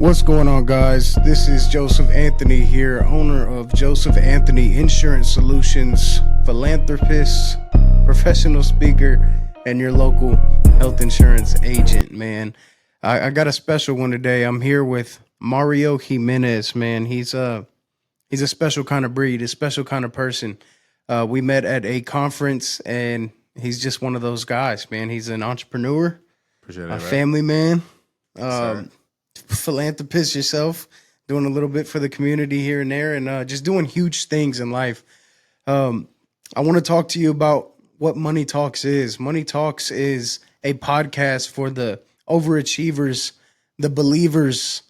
What's going on, guys? This is Joseph Anthony here, owner of Joseph Anthony Insurance Solutions, philanthropist, professional speaker, and your local health insurance agent, man. I got a special one today. I'm here with Mario Jimenez, man. He's a special kind of breed, a special kind of person. We met at a conference, and he's just one of those guys, man. He's an entrepreneur, Appreciate it, a family man, philanthropist yourself, doing a little bit for the community here and there, and just doing huge things in life. I want to talk to you about what Money Talks is. Money Talks is a podcast for the overachievers, the believers,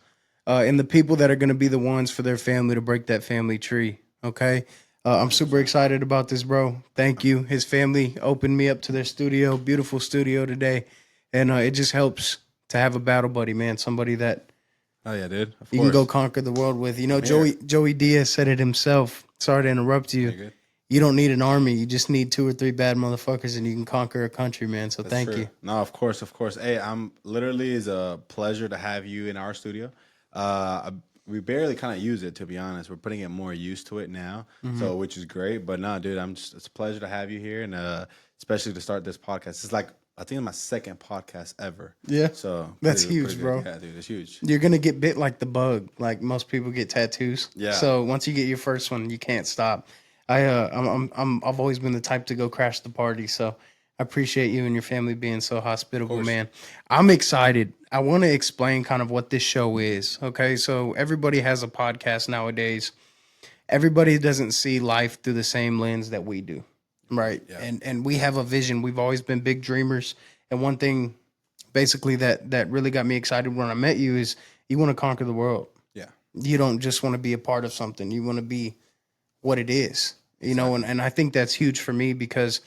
and the people that are going to be the ones for their family to break that family tree. Okay. I'm super excited about this, bro. Thank you. His family opened me up to their studio, beautiful studio today. And it just helps to have a battle buddy, man. Somebody that oh yeah, dude. Of you course. can go conquer the world with. You know, Joey Diaz said it himself. Sorry to interrupt you. You don't need an army. You just need 2 or 3 bad motherfuckers, and you can conquer a country, man. So thank you. No, of course. Hey, it's a pleasure to have you in our studio. We barely kind of use it, to be honest. We're putting it more used to it now, so which is great. But no, dude, it's a pleasure to have you here, and especially to start this podcast. It's like I think it's my second podcast ever. Yeah, so that's huge, bro. Yeah, dude, it's huge. You're gonna get bit like the bug, like most people get tattoos. Yeah. So once you get your first one, you can't stop. I've always been the type to go crash the party. So I appreciate you and your family being so hospitable, man. I'm excited. I want to explain kind of what this show is. Okay, so everybody has a podcast nowadays. Everybody doesn't see life through the same lens that we do. Right. Yeah. And we have a vision. We've always been big dreamers. And one thing basically that really got me excited when I met you is you want to conquer the world. Yeah. You don't just want to be a part of something. You want to be what it is, you know, and I think that's huge for me because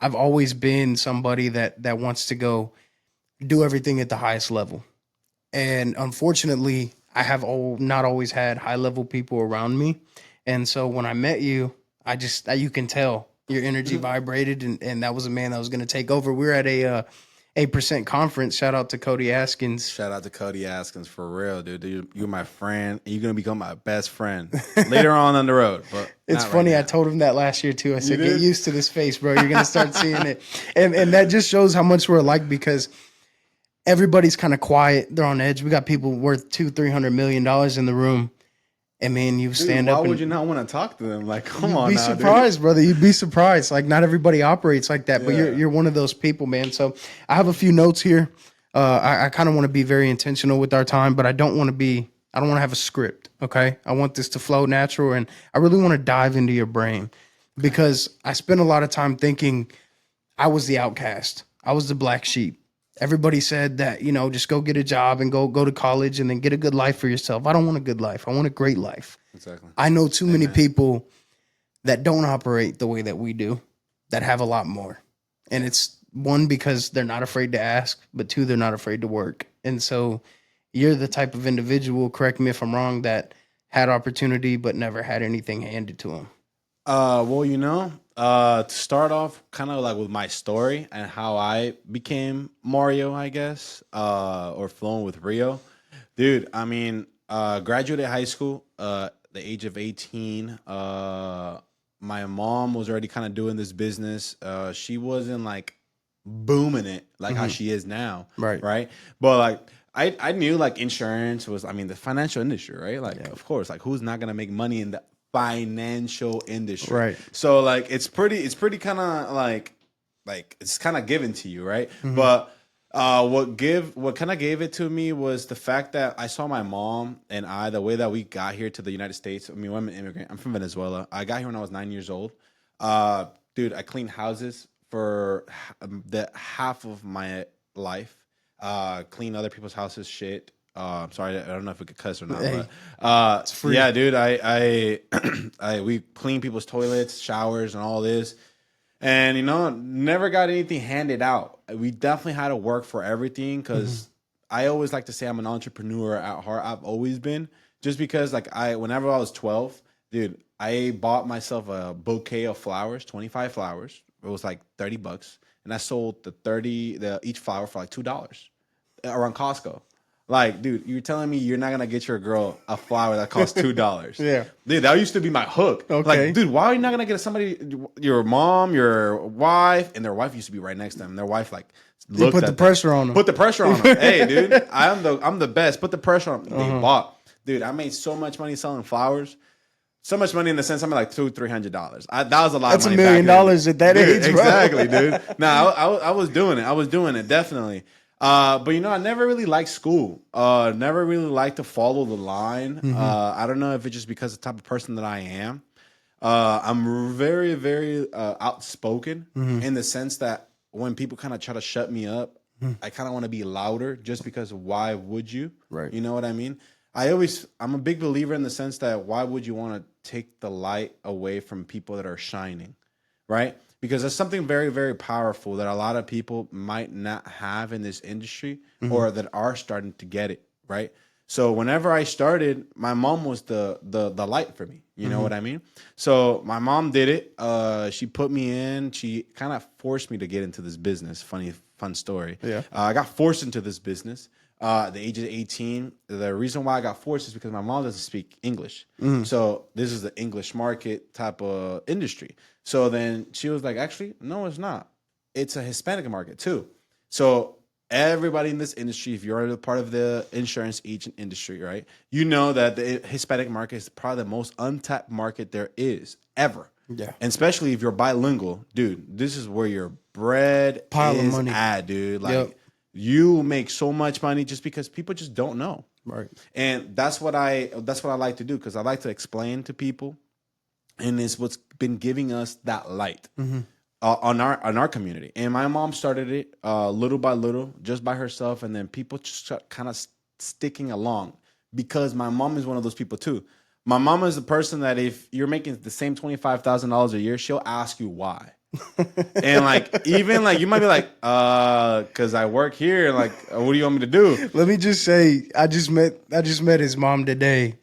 I've always been somebody that wants to go do everything at the highest level. And unfortunately, I have not always had high level people around me. And so when I met you, you can tell your energy vibrated, and that was a man that was going to take over. We were at a 8% conference. Shout out to Cody Askins. Shout out to Cody Askins for real, dude. You're my friend, and you're gonna become my best friend later on the road. But it's funny. I told him that last year too. I said, "Get used to this face, bro. You're gonna start seeing it," and that just shows how much we're alike because everybody's kind of quiet. They're on edge. We got people worth $200-300 million in the room. And man, you stand up. Why would you not want to talk to them? Like, come on, be now, surprised, dude. Brother. You'd be surprised. Like, not everybody operates like that, but you're one of those people, man. So I have a few notes here. I kind of want to be very intentional with our time, but I don't want to have a script. Okay, I want this to flow natural, and I really want to dive into your brain because I spent a lot of time thinking I was the outcast. I was the black sheep. Everybody said that, you know, just go get a job and go to college and then get a good life for yourself. I don't want a good life. I want a great life. Exactly. I know too many people that don't operate the way that we do, that have a lot more. And it's one, because they're not afraid to ask, but 2, they're not afraid to work. And so you're the type of individual, correct me if I'm wrong, that had opportunity but never had anything handed to them. Well, you know, to start off kind of like with my story and how I became Mario, I guess, or flowing with Rio. Dude, I mean, graduated high school, the age of 18. My mom was already kind of doing this business. She wasn't like booming it like how she is now. Right. But like, I knew like insurance was, I mean, the financial industry, right? Like, of course, like who's not going to make money in the financial industry, right? So like it's pretty kind of like it's kind of given to you, right? But what kind of gave it to me was the fact that I saw my mom and the way that we got here to the United States. I mean, I'm an immigrant. I'm from Venezuela. I got here when I was 9 years old. Dude, I cleaned houses for the half of my life. Clean other people's houses, shit. I'm sorry, I don't know if we could cuss or not, but it's free. Yeah, dude, we clean people's toilets, showers, and all this, and you know, never got anything handed out. We definitely had to work for everything because I always like to say I'm an entrepreneur at heart. I've always been, just because like whenever I was 12, dude, I bought myself a bouquet of flowers, 25 flowers. It was like $30, and I sold each flower for like $2 around Costco. Like, dude, you're telling me you're not gonna get your girl a flower that costs $2? Yeah. Dude, that used to be my hook. Okay. Like, dude, why are you not gonna get somebody, your mom, your wife, and their wife used to be right next to them. Their wife like They put the pressure on them. Put the pressure on them. Hey, dude, I'm the best. Put the pressure on them. They bought. Dude, I made so much money selling flowers. So much money in the sense I made like $200-300. That was a lot That's of money. $1 million at that age, bro. Exactly, dude. No, I was doing it. I was doing it definitely. But you know, I never really liked school. Never really liked to follow the line. I don't know if it's just because of the type of person that I am. I'm very, very outspoken in the sense that when people kind of try to shut me up, I kind of want to be louder just because why would you? Right. You know what I mean? I'm a big believer in the sense that why would you want to take the light away from people that are shining, right? Because there's something very, very powerful that a lot of people might not have in this industry or that are starting to get it, right? So whenever I started, my mom was the light for me. You know what I mean? So my mom did it. She put me in. She kind of forced me to get into this business. Fun story. Yeah. I got forced into this business. At the age of 18, the reason why I got forced is because my mom doesn't speak English. So this is the English market type of industry. So then she was like, actually, no, it's not. It's a Hispanic market too. So everybody in this industry, if you're a part of the insurance agent industry, right, you know that the Hispanic market is probably the most untapped market there is ever. Yeah. And especially if you're bilingual, dude, this is where your bread Pile of is money. at, dude. Like, you make so much money just because people just don't know. Right. And that's what I like to do, because I like to explain to people, and it's what's been giving us that light on our community. And my mom started it little by little, just by herself, and then people just kind of sticking along, because my mom is one of those people too. My mom is the person that if you're making the same $25,000 a year, she'll ask you why. And like, even like, you might be like, because I work here. Like, what do you want me to do? Let me just say, I just met his mom today.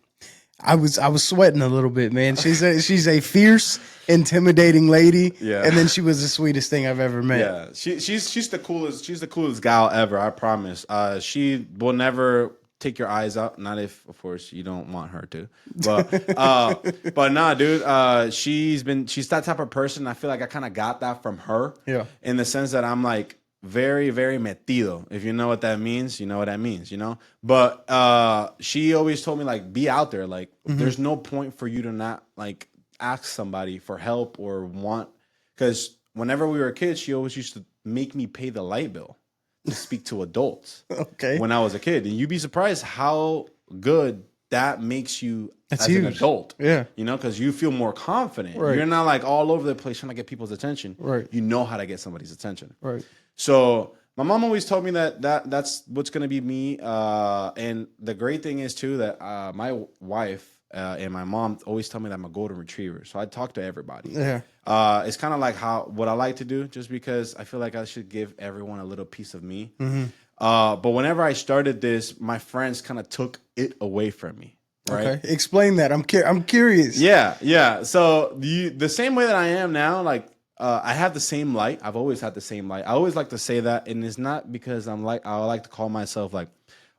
I was sweating a little bit, man. She's a fierce, intimidating lady. Yeah. And then she was the sweetest thing I've ever met. Yeah, she's the coolest. She's the coolest gal ever. I promise. She will never take your eyes out. Not if, of course, you don't want her to. But nah, dude. She's that type of person. I feel like I kind of got that from her. Yeah. In the sense that I'm like very, very metido. If you know what that means, you know what that means. You know. But she always told me, like, be out there. Like, there's no point for you to not like ask somebody for help or want. Because whenever we were kids, she always used to make me pay the light bill to speak to adults. Okay. When I was a kid. And you'd be surprised how good that makes you as huge. an adult. Yeah. You know, because you feel more confident. Right. You're not like all over the place trying to get people's attention. Right. You know how to get somebody's attention. Right. So my mom always told me that's what's going to be me. And the great thing is too that my wife and my mom always tell me that I'm a golden retriever. So I talk to everybody. Yeah. It's kind of like what I like to do, just because I feel like I should give everyone a little piece of me. But whenever I started this, my friends kind of took it away from me. Right? Okay. Explain that. I'm curious. Yeah. So the same way that I am now, like, I have the same light. I've always had the same light. I always like to say that, and it's not because I like to call myself like,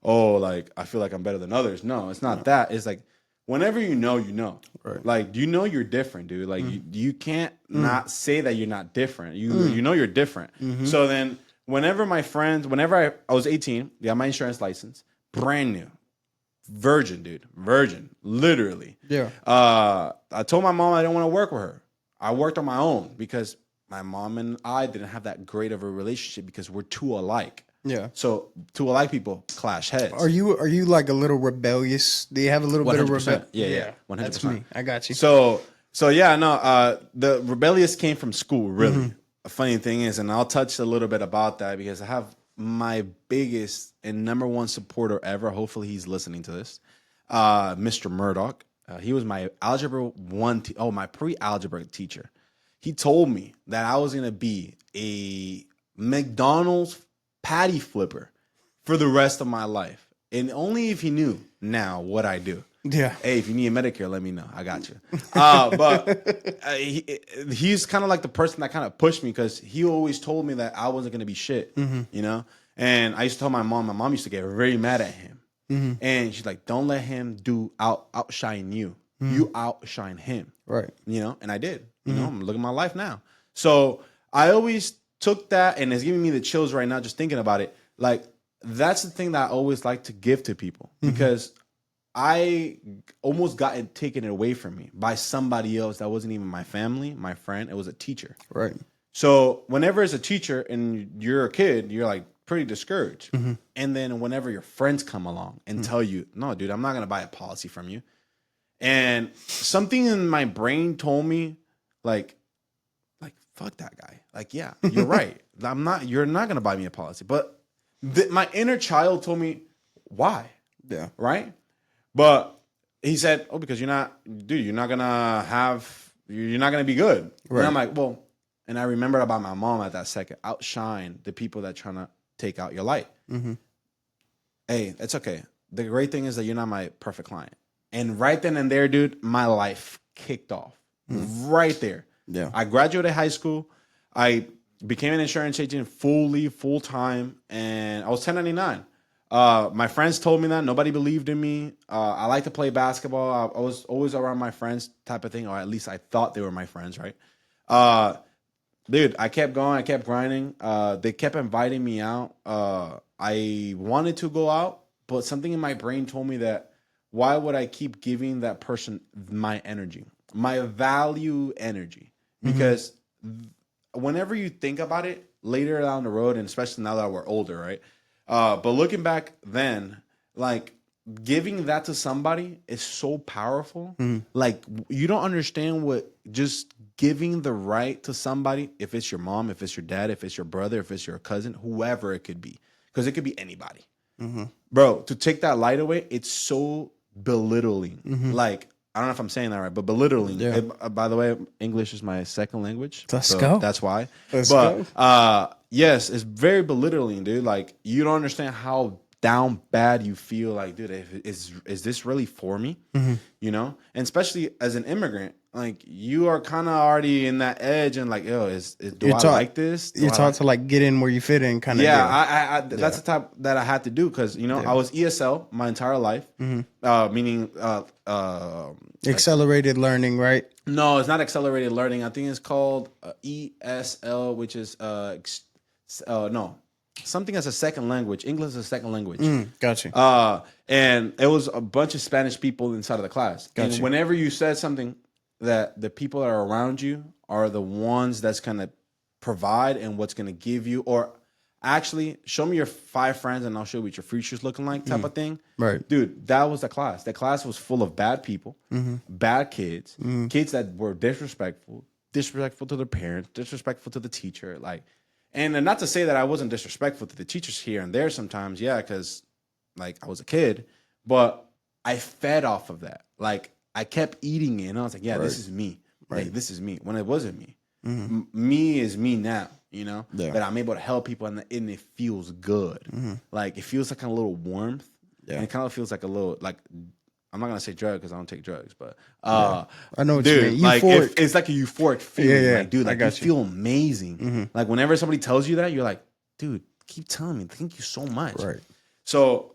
oh, like I feel like I'm better than others. No, it's not that. It's like, whenever you know, you know. Right. Like, you know you're different, dude. Like, you can't not say that you're not different. You know you're different. So then whenever I was 18, got my insurance license, brand new. Virgin, dude. Virgin. Literally. Yeah. I told my mom I didn't want to work with her. I worked on my own because my mom and I didn't have that great of a relationship because we're too alike. Yeah. So two alike people clash heads. Are you like a little rebellious? Do you have a little bit of 100%. rebellion? Yeah. 100%. That's me. I got you. So yeah, no, the rebellious came from school, really. A funny thing is, and I'll touch a little bit about that because I have my biggest and number one supporter ever. Hopefully he's listening to this. Mr. Murdoch. He was my algebra 1, my pre-algebra teacher. He told me that I was going to be a McDonald's patty flipper for the rest of my life. And only if he knew now what I do. Yeah. Hey, if you need a Medicare, let me know. I got you. But he's kind of like the person that kind of pushed me because he always told me that I wasn't going to be shit, you know? And I used to tell my mom used to get very mad at him. And she's like, don't let him outshine you. You outshine him. Right. You know, and I did. You know, I'm looking at my life now. So I always took that, and it's giving me the chills right now just thinking about it. Like, that's the thing that I always like to give to people, because I almost got it taken away from me by somebody else that wasn't even my family, my friend. It was a teacher. Right. So whenever it's a teacher and you're a kid, you're like pretty discouraged. And then whenever your friends come along and tell you, no, dude, I'm not going to buy a policy from you. And something in my brain told me, like, fuck that guy. Like, yeah, you're right. You're not going to buy me a policy. But my inner child told me, why? Yeah. Right? But he said, oh, because you're not going to be good. Right. And I'm like, well, and I remembered about my mom at that second, outshine the people that trying to take out your light. Hey, it's okay. The great thing is that you're not my perfect client. And right then and there, dude, my life kicked off. Right there. Yeah. I graduated high school. I became an insurance agent full time, and I was 1099. My friends told me that. Nobody believed in me. I like to play basketball. I was always around my friends type of thing, or at least I thought they were my friends, right? Dude, I kept going. I kept grinding. They kept inviting me out. I wanted to go out, but something in my brain told me that why would I keep giving that person my energy, my value energy? Because whenever you think about it later down the road, and especially now that we're older, right? But looking back then, like, giving that to somebody is so powerful. Like, you don't understand what just giving the right to somebody, if it's your mom, if it's your dad, if it's your brother, if it's your cousin, whoever it could be, because it could be anybody. Bro, to take that light away, it's so belittling. Like, I don't know if I'm saying that right, but belittling. Yeah. By the way, English is my second language. Let's so go. That's why. Let's but go. yes, it's very belittling, dude. Like, you don't understand how down bad you feel. Like, dude, is this really for me? You know, and especially as an immigrant, like, you are kind of already in that edge, and like, yo, do I like this? You're taught to like get in where you fit in, kind of. Yeah, that's the type that I had to do, because I was ESL my entire life, meaning accelerated learning, right? no, it's not accelerated learning. I think it's called ESL, which is no, something as a second language. English is a second language. Gotcha. And it was a bunch of Spanish people inside of the class. Gotcha. And whenever you said something, that the people that are around you are the ones that's gonna provide and what's gonna give you, or actually show me your 5 friends and I'll show you what your future's looking like, type of thing. Right. Dude, that was the class. That class was full of bad people, bad kids, kids that were disrespectful to their parents, disrespectful to the teacher. Like, and not to say that I wasn't disrespectful to the teachers here and there sometimes, yeah, because like I was a kid, but I fed off of that. Like, I kept eating it, and I was like, yeah, this is me. Right. Like, this is me. When it wasn't me. Me is me now, Yeah. that I'm able to help people, and it feels good. Like, it feels like a little warmth. Yeah. And it kind of feels like a little, like, I'm not going to say drug because I don't take drugs, but I know what dude, you mean. like, Euphoric. it's like a euphoric feeling. Yeah. Like, dude, I like, you got you. feel amazing. Like, whenever somebody tells you that, you're like, dude, keep telling me. Thank you so much. Right. So,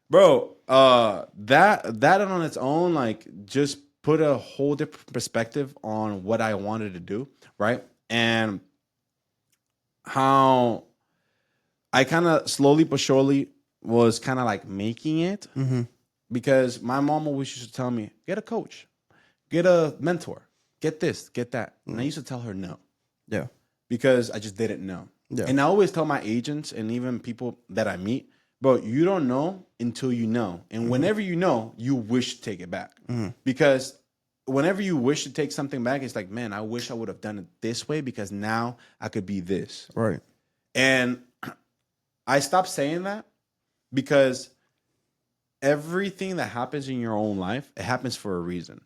bro, that on its own, like, just put a whole different perspective on what I wanted to do, right? And how I kind of slowly but surely was kind of like making it, because my mom always used to tell me, get a coach, get a mentor, get this, get that. And I used to tell her no. Yeah. Because I just didn't know. Yeah. And I always tell my agents and even people that I meet, bro, you don't know until you know. And whenever you know, you wish to take it back. Because whenever you wish to take something back, it's like, man, I wish I would have done it this way, because now I could be this. Right. And I stopped saying that, because everything that happens in your own life, it happens for a reason.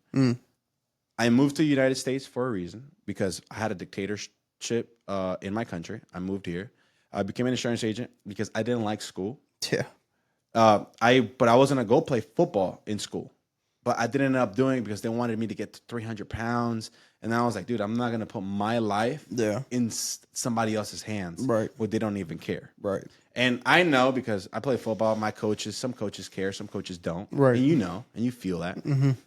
I moved to the United States for a reason, because I had a dictatorship in my country. I moved here. I became an insurance agent because I didn't like school. Yeah. But I was gonna go play football in school, but I didn't end up doing it because they wanted me to get to 300 pounds, And then I was like, dude, I'm not gonna put my life in somebody else's hands, Right? where they don't even care, Right. And I know because I play football. My coaches, some coaches care, some coaches don't, Right. And you know, and you feel that.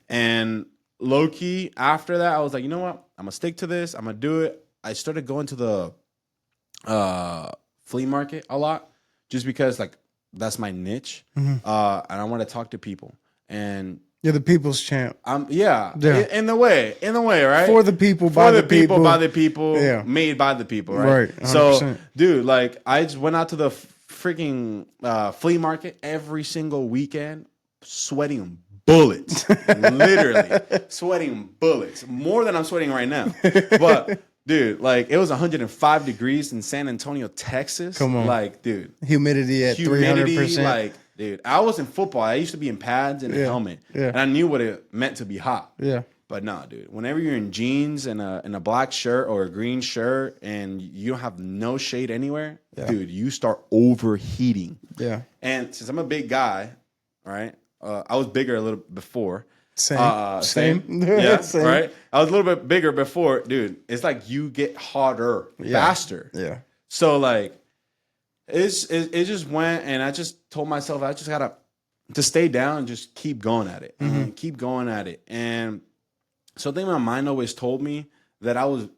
And low key, after that, I was like, you know what? I'm gonna stick to this. I'm gonna do it. I started going to the flea market a lot, just because like that's my niche, and I want to talk to people. And You're the people's champ. Yeah. In the way, right? For the people, by the people, by the people, made by the people, right? 100%. So, dude, like I just went out to the freaking flea market every single weekend, sweating bullets, literally sweating bullets, more than I'm sweating right now. But dude, like it was 105 degrees in San Antonio, Texas. Come on, like, dude, humidity at 300%. Like, dude, I was in football. I used to be in pads and a helmet, and I knew what it meant to be hot. Yeah. But no, dude. Whenever you're in jeans and a black shirt or a green shirt and you don't have no shade anywhere, dude, you start overheating. Yeah. And since I'm a big guy, right? I was bigger a little before. Same. Yeah. Same. Right. I was a little bit bigger before, dude. It's like you get hotter faster. Yeah. So like, it just went, and I just told myself I just gotta to stay down and just keep going at it, and keep going at it. And something my mind always told me that I was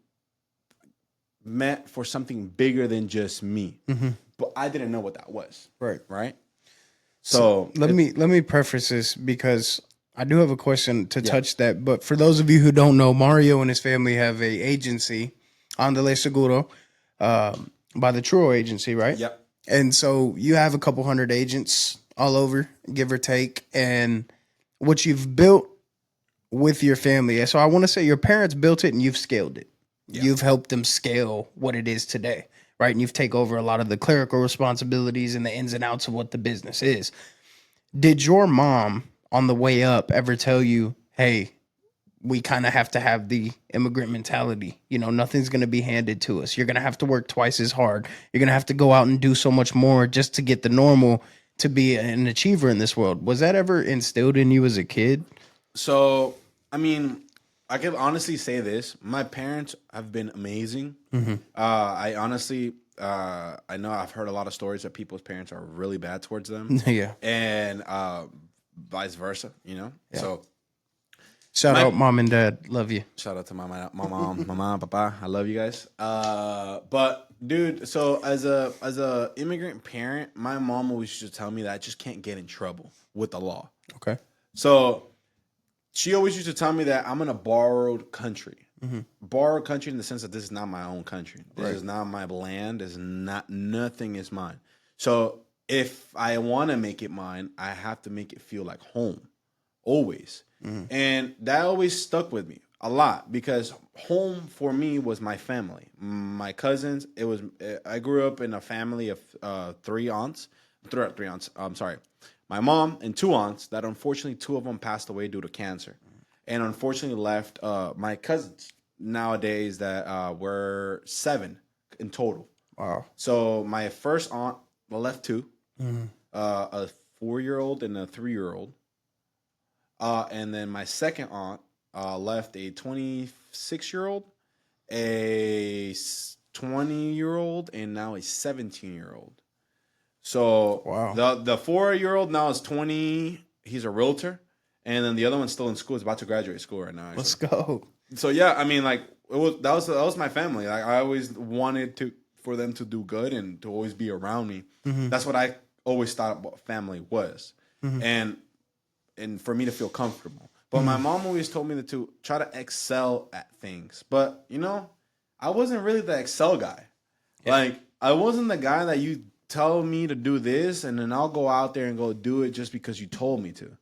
meant for something bigger than just me, but I didn't know what that was. Right. So let me preface this because I do have a question to touch that. But for those of you who don't know, Mario and his family have a agency, Andale Seguro, by the Truro agency, right? Yep. And so you have a couple hundred agents all over, give or take, and what you've built with your family. So I want to say your parents built it and you've scaled it. Yeah. You've helped them scale what it is today, right? And you've taken over a lot of the clerical responsibilities and the ins and outs of what the business is. Did your mom on the way up ever tell you, hey, we kind of have to have the immigrant mentality. You know, nothing's going to be handed to us. You're going to have to work twice as hard. You're going to have to go out and do so much more just to get the normal to be an achiever in this world. Was that ever instilled in you as a kid? So, I mean, I can honestly say this. My parents have been amazing. I honestly, I know I've heard a lot of stories that people's parents are really bad towards them. Yeah. And vice versa, you know? Yeah. So, shout out mom and dad. Love you. Shout out to my mom, papa. I love you guys. But dude, so as a immigrant parent, my mom always used to tell me that I just can't get in trouble with the law. Okay. So she always used to tell me that I'm in a borrowed country. Borrowed country in the sense that this is not my own country. This is not my land. This is not, nothing is mine. So if I want to make it mine, I have to make it feel like home. Always. And that always stuck with me a lot because home for me was my family, my cousins. I grew up in a family of three aunts. I'm sorry, my mom and two aunts. That unfortunately, two of them passed away due to cancer, and unfortunately left my cousins nowadays that were 7 in total. Wow. So my first aunt left 2, a 4-year-old and a 3-year-old. And then my second aunt left a 26-year-old, a 20-year-old, and now a 17-year-old. So wow. The 4-year-old now is 20. He's a realtor, and then the other one's still in school. He's about to graduate school right now. Actually. Let's go. So yeah, I mean, like that was my family. Like I always wanted for them to do good and to always be around me. That's what I always thought what family was, and for me to feel comfortable. But my mom always told me to try to excel at things. But, you know, I wasn't really the excel guy. Yeah. Like, I wasn't the guy that you tell me to do this, and then I'll go out there and go do it just because you told me to.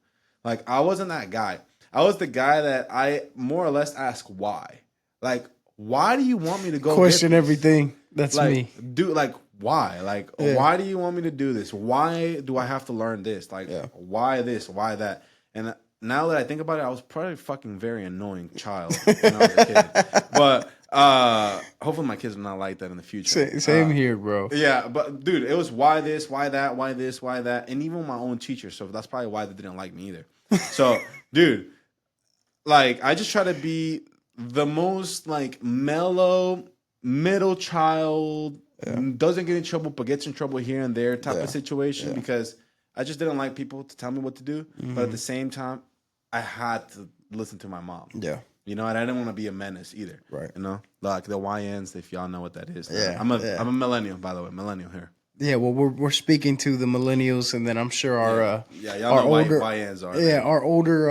Like, I wasn't that guy. I was the guy that I more or less ask why. Like, why do you want me to go question everything? That's like, me. Like, why? Like, why do you want me to do this? Why do I have to learn this? Like, why this? Why that? And now that I think about it, I was probably a fucking very annoying child when I was a kid. But hopefully my kids are not like that in the future. Same here, bro. Yeah, but dude, it was why this, why that, why this, why that, and even my own teacher. So that's probably why they didn't like me either. So, dude, like I just try to be the most like mellow middle child, doesn't get in trouble but gets in trouble here and there type of situation because I just didn't like people to tell me what to do. But at the same time, I had to listen to my mom. Yeah. You know, and I didn't want to be a menace either. Right. You know, like the YNs, if y'all know what that is. Yeah. I'm a millennial, by the way, millennial here. Yeah, well, we're speaking to the millennials, and then I'm sure our y'all our know older YNs are. yeah, our older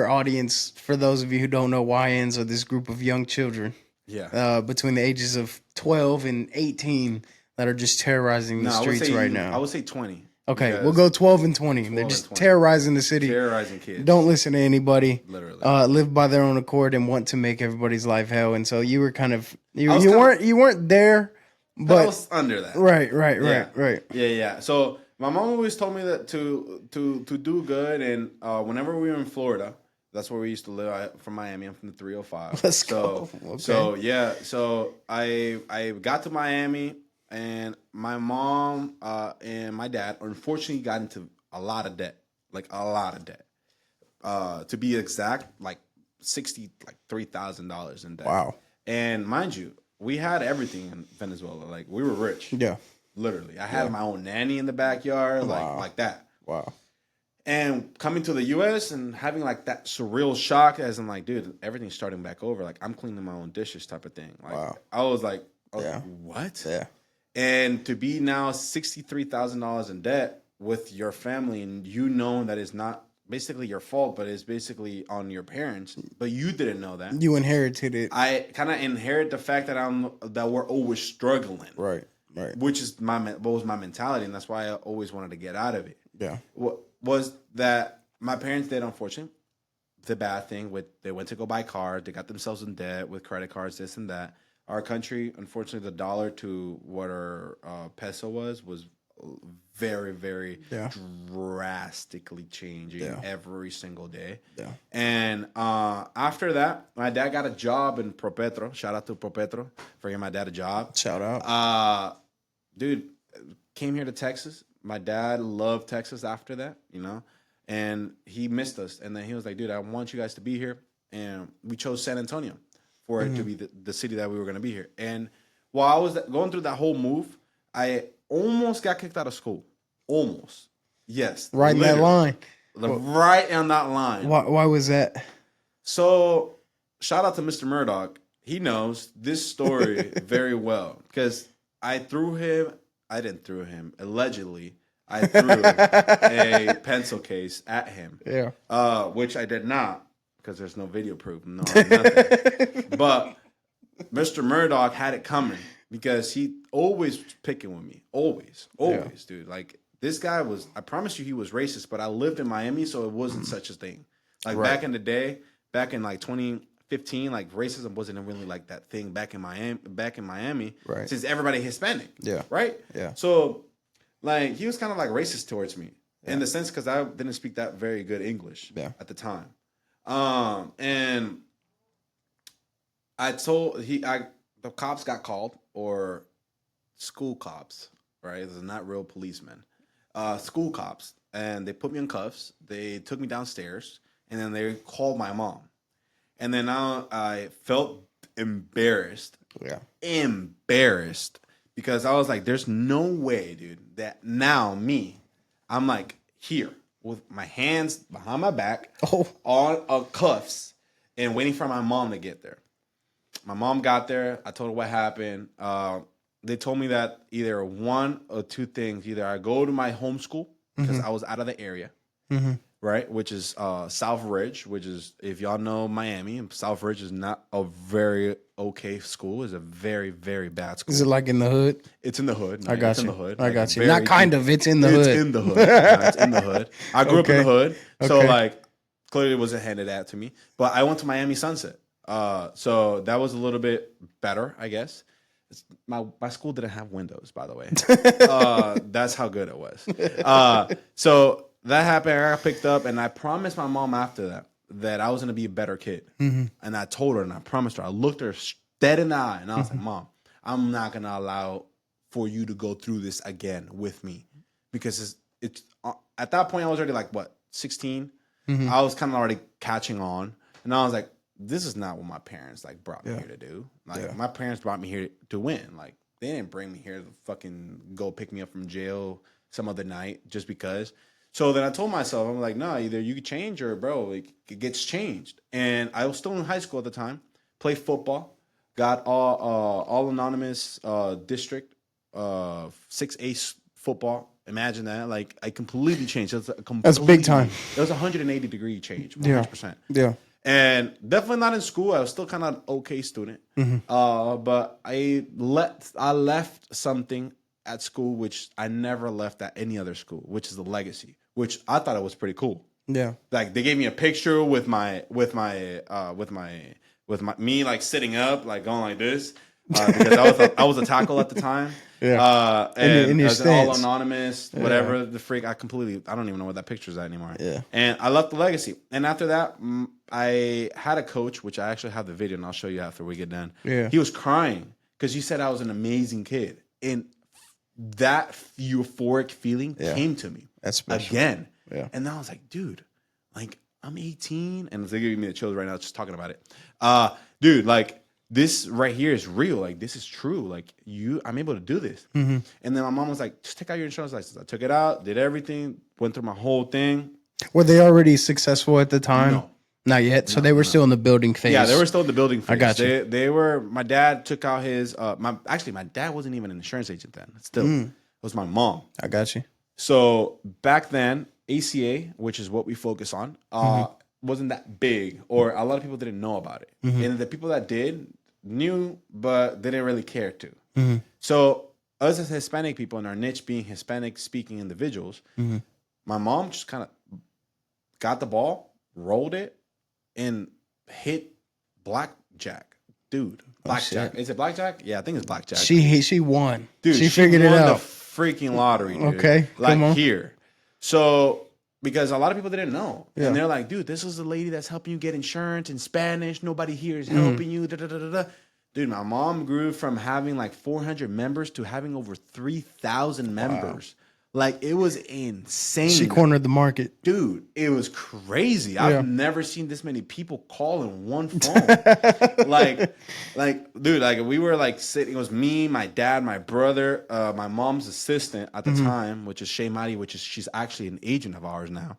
audience. For those of you who don't know, YNs are this group of young children, between the ages of 12 and 18 that are just terrorizing the streets right now. I would say 20. Okay, we'll go 12 and 20. They're just terrorizing the city. Terrorizing kids. Don't listen to anybody. Literally. Live by their own accord and want to make everybody's life hell. And so you were kind of you weren't there, but I was under that. Right. Yeah. So my mom always told me that to do good, and whenever we were in Florida, that's where we used to live. From Miami. I'm from the 305. Let's go. Okay. So I got to Miami. And my mom and my dad, unfortunately, got into a lot of debt. To be exact, like $63,000 in debt. Wow. And mind you, we had everything in Venezuela. Like, we were rich. Yeah. Literally. I had my own nanny in the backyard, like that. Wow. And coming to the U.S. and having like that surreal shock, as in like, dude, everything's starting back over. Like, I'm cleaning my own dishes type of thing. Like, I was like, what? Yeah. And to be now $63,000 in debt with your family, and you know that it's not basically your fault, but it's basically on your parents, but you didn't know that. You inherited it. I kind of inherit the fact that we're always struggling, right? Which is what was my mentality, and that's why I always wanted to get out of it. Yeah, what was that my parents did? Unfortunately, the bad thing they went to go buy cars, they got themselves in debt with credit cards, this and that. Our country, unfortunately, the dollar to what our peso was very, very drastically changing every single day. Yeah. And after that, my dad got a job in ProPetro. Shout out to ProPetro for giving my dad a job. Shout out. Dude, came here to Texas. My dad loved Texas after that, you know, and he missed us. And then he was like, dude, I want you guys to be here. And we chose San Antonio for it to be the city that we were going to be here. And while I was going through that whole move, I almost got kicked out of school. Almost. Yes. Right in that line. Right on that line. Why was that? So, shout out to Mr. Murdoch. He knows this story very well. Because I didn't throw him. Allegedly, I threw a pencil case at him. Yeah. Which I did not. Because there's no video proof, nothing. But Mr. Murdoch had it coming because he always picking with me. Always, dude. Like, this guy was, I promise you he was racist, but I lived in Miami, so it wasn't such a thing. Like, back in the day, back in like 2015, like, racism wasn't really like that thing back in Miami. Right. Since everybody Hispanic. Yeah. Right? Yeah. So, like, he was kind of like racist towards me in the sense because I didn't speak that very good English at the time. And the cops got called, or school cops, right? This is not real policemen. School cops, and they put me in cuffs. They took me downstairs, and then they called my mom. And then I felt embarrassed. Yeah. Embarrassed. Because I was like, there's no way, dude, that now I'm like here with my hands behind my back on cuffs and waiting for my mom to get there. My mom got there. I told her what happened. They told me that either one or two things. Either I go to my home school because I was out of the area, right? Which is South Ridge, which is, if y'all know Miami, South Ridge is not a very okay school. It's a very, very bad school. Is it like in the hood? It's in the hood. I got you. In the hood. I got you. Not kind of. It's in the hood. It's in the hood. No, it's in the hood. I grew up in the hood, so like clearly it wasn't handed out to me. But I went to Miami Sunset, so that was a little bit better, I guess. My school didn't have windows, by the way. That's how good it was. So that happened. I got picked up, and I promised my mom after that I was going to be a better kid. And I told her, and I promised her. I looked her dead in the eye, and I was like, Mom, I'm not going to allow for you to go through this again with me. Because it's at that point, I was already like, 16? I was kind of already catching on. And I was like, this is not what my parents like brought me Yeah. here to do. Like Yeah. my parents brought me here to win. Like they didn't bring me here to fucking go pick me up from jail some other night just because. So then I told myself, I'm like, no, either you change or bro, like it gets changed. And I was still in high school at the time, played football, got all anonymous district 6A football. Imagine that. Like I completely changed. It was a That's big time. It was a 180-degree change, Yeah. 100%. Yeah. And definitely not in school. I was still kind of an okay student. But I left something at school which I never left at any other school, which is the legacy, which I thought it was pretty cool. Yeah. Like they gave me a picture with me like sitting up, like going like this. Because I was a tackle at the time. Yeah. And in your I was all stance. anonymous, whatever the freak. I don't even know what that picture is at anymore. Yeah. And I left the legacy. And after that, I had a coach, which I actually have the video, and I'll show you after we get done. Yeah. He was crying because he said I was an amazing kid, and that euphoric feeling came to me. That's special. Again. Yeah. And then I was like, dude, like I'm 18, and they're giving me the chills right now just talking about it. Dude, like. This right here is real. Like, this is true. Like, I'm able to do this. And then my mom was like, just take out your insurance license. I took it out, did everything, went through my whole thing. Were they already successful at the time? No. Not yet. So they were still in the building phase. Yeah, they were still in the building phase. I got you. They were, my dad took out his, my dad wasn't even an insurance agent then. Still, it was my mom. I got you. So back then, ACA, which is what we focus on, wasn't that big, or a lot of people didn't know about it. And the people that did, knew, but they didn't really care to. So us as Hispanic people and our niche being Hispanic speaking individuals, my mom just kind of got the ball, rolled it, and hit blackjack. Dude, blackjack. Is it blackjack? Yeah, I think it's blackjack. She won. Dude, she figured it won out. The freaking lottery, dude. Okay, like come on. here. So because a lot of people didn't know. Yeah. And they're like, dude, this is the lady that's helping you get insurance in Spanish. Nobody here is helping you. Da, da, da, da, da. Dude, my mom grew from having like 400 members to having over 3,000 members. Like, it was insane. She cornered the market. Dude, it was crazy. Yeah. I've never seen this many people call in one phone. like, dude, like we were like sitting. It was me, my dad, my brother, my mom's assistant at the time, which is Shay Madi, she's actually an agent of ours now.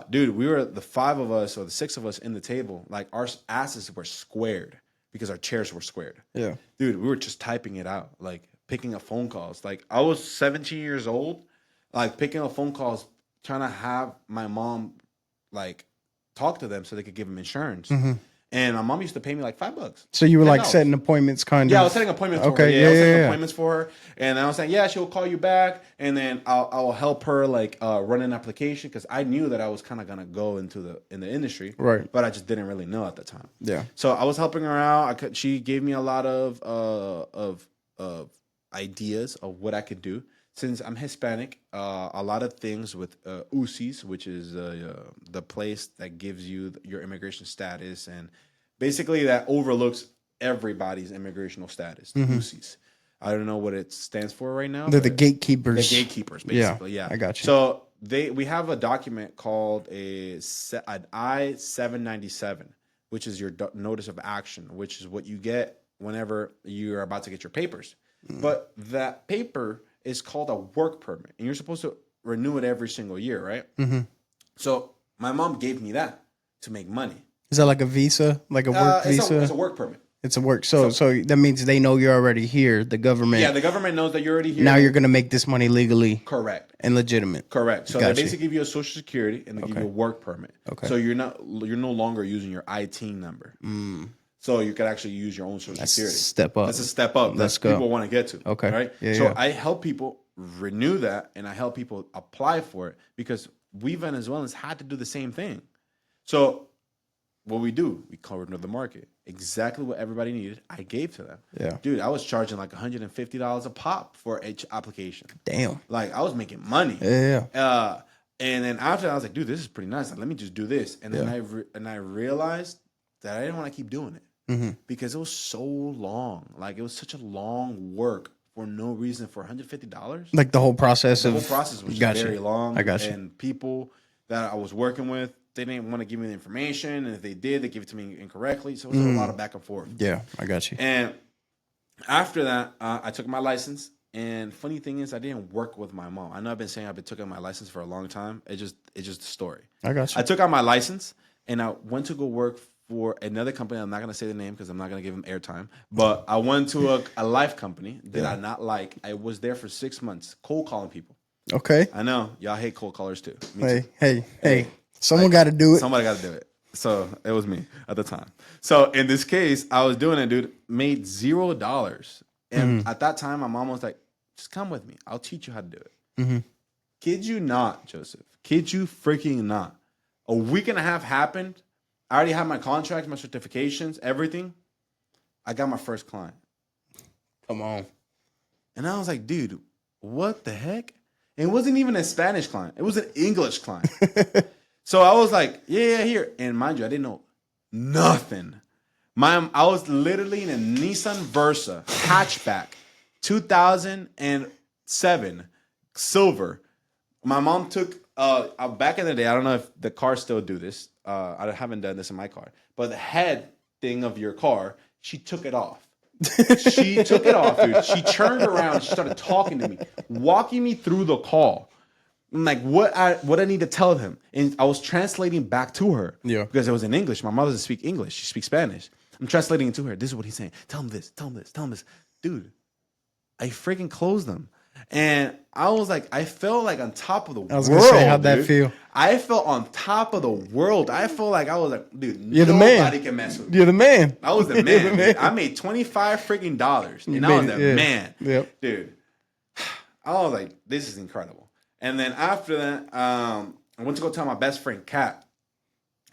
Dude, we were the 5 of us or the 6 of us in the table. Like our asses were squared because our chairs were squared. Yeah. Dude, we were just typing it out, like picking up phone calls. Like I was 17 years old, like picking up phone calls, trying to have my mom like talk to them so they could give them insurance. And my mom used to pay me like $5. So you were like $10. setting appointments kind of? Yeah, I was setting appointments for her. Okay, I was setting yeah. appointments for her. And I was saying, yeah, she'll call you back. And then I'll help her like run an application because I knew that I was kind of going to go in the industry. Right. But I just didn't really know at the time. Yeah. So I was helping her out. She gave me a lot of ideas of what I could do. Since I'm Hispanic, a lot of things with UCIS, which is the place that gives you your immigration status, and basically that overlooks everybody's immigrational status, the UCIS. I don't know what it stands for right now. They're the gatekeepers. The gatekeepers, basically. Yeah, I got you. So we have a document called an I-797, which is your notice of action, which is what you get whenever you're about to get your papers. But that paper is called a work permit, and you're supposed to renew it every single year, right? So my mom gave me that to make money. Is that like a visa, like a work visa? It's a work permit. It's a work. So that means they know you're already here. The government. Yeah, the government knows that you're already here. Now you're going to make this money legally. Correct. And legitimate. Correct. So Gotcha. they basically give you a social security and they give you a work permit. Okay. So you're no longer using your IT number. So you can actually use your own social security. Step up. That's a step up. Let's that go. people want to get to. Okay. Right. Yeah, so yeah. I help people renew that, and I help people apply for it because we Venezuelans had to do the same thing. So what we covered the market. Exactly what everybody needed, I gave to them. Yeah. Dude, I was charging like $150 a pop for each application. Damn. Like I was making money. Yeah. And then after that, I was like, dude, this is pretty nice. Like, let me just do this. And then I realized that I didn't want to keep doing it because it was so long. Like it was such a long work for no reason for $150. Like the whole process The whole process was just very long. I got you. And people that I was working with they didn't want to give me the information, and if they did, they gave it to me incorrectly. So it was a lot of back and forth. Yeah, I got you. And after that, I took my license. And funny thing is, I didn't work with my mom. I know I've been saying I've been taking my license for a long time. It's just a story. I got you. I took out my license and I went to go work for another company. I'm not going to say the name because I'm not going to give them airtime. But I went to a life company that I not like. I was there for 6 months, cold calling people. Okay. I know y'all hate cold callers too. Me too. Hey. Someone got to do it. Somebody got to do it. So it was me at the time. So in this case, I was doing it, dude. Made $0. And at that time, my mom was like, just come with me. I'll teach you how to do it. Kid you not, Joseph. Kid you freaking not. A week and a half happened. I already had my contracts, my certifications, everything. I got my first client. Come on. And I was like, dude, what the heck? And it wasn't even a Spanish client. It was an English client. So I was like, yeah, here. And mind you, I didn't know nothing. I was literally in a Nissan Versa hatchback, 2007, silver. My mom took, back in the day, I don't know if the cars still do this. I haven't done this in my car. But the head thing of your car, she took it off. She took it off, dude. She turned around. She started talking to me, walking me through the call. I'm like, what I need to tell him. And I was translating back to her. Yeah. Because it was in English. My mother doesn't speak English. She speaks Spanish. I'm translating it to her. This is what he's saying. Tell him this. Tell him this. Tell him this. Dude, I freaking closed them. And I was like, I felt like on top of the world. I was going to say, how'd that feel? I felt on top of the world. I felt like I was like, dude, You're the man. Nobody can mess with me. You're the man. I was the man. Dude. I made $25 freaking dollars. And I was the man. Yep. Dude, I was like, this is incredible. And then after that, I went to go tell my best friend, Kat.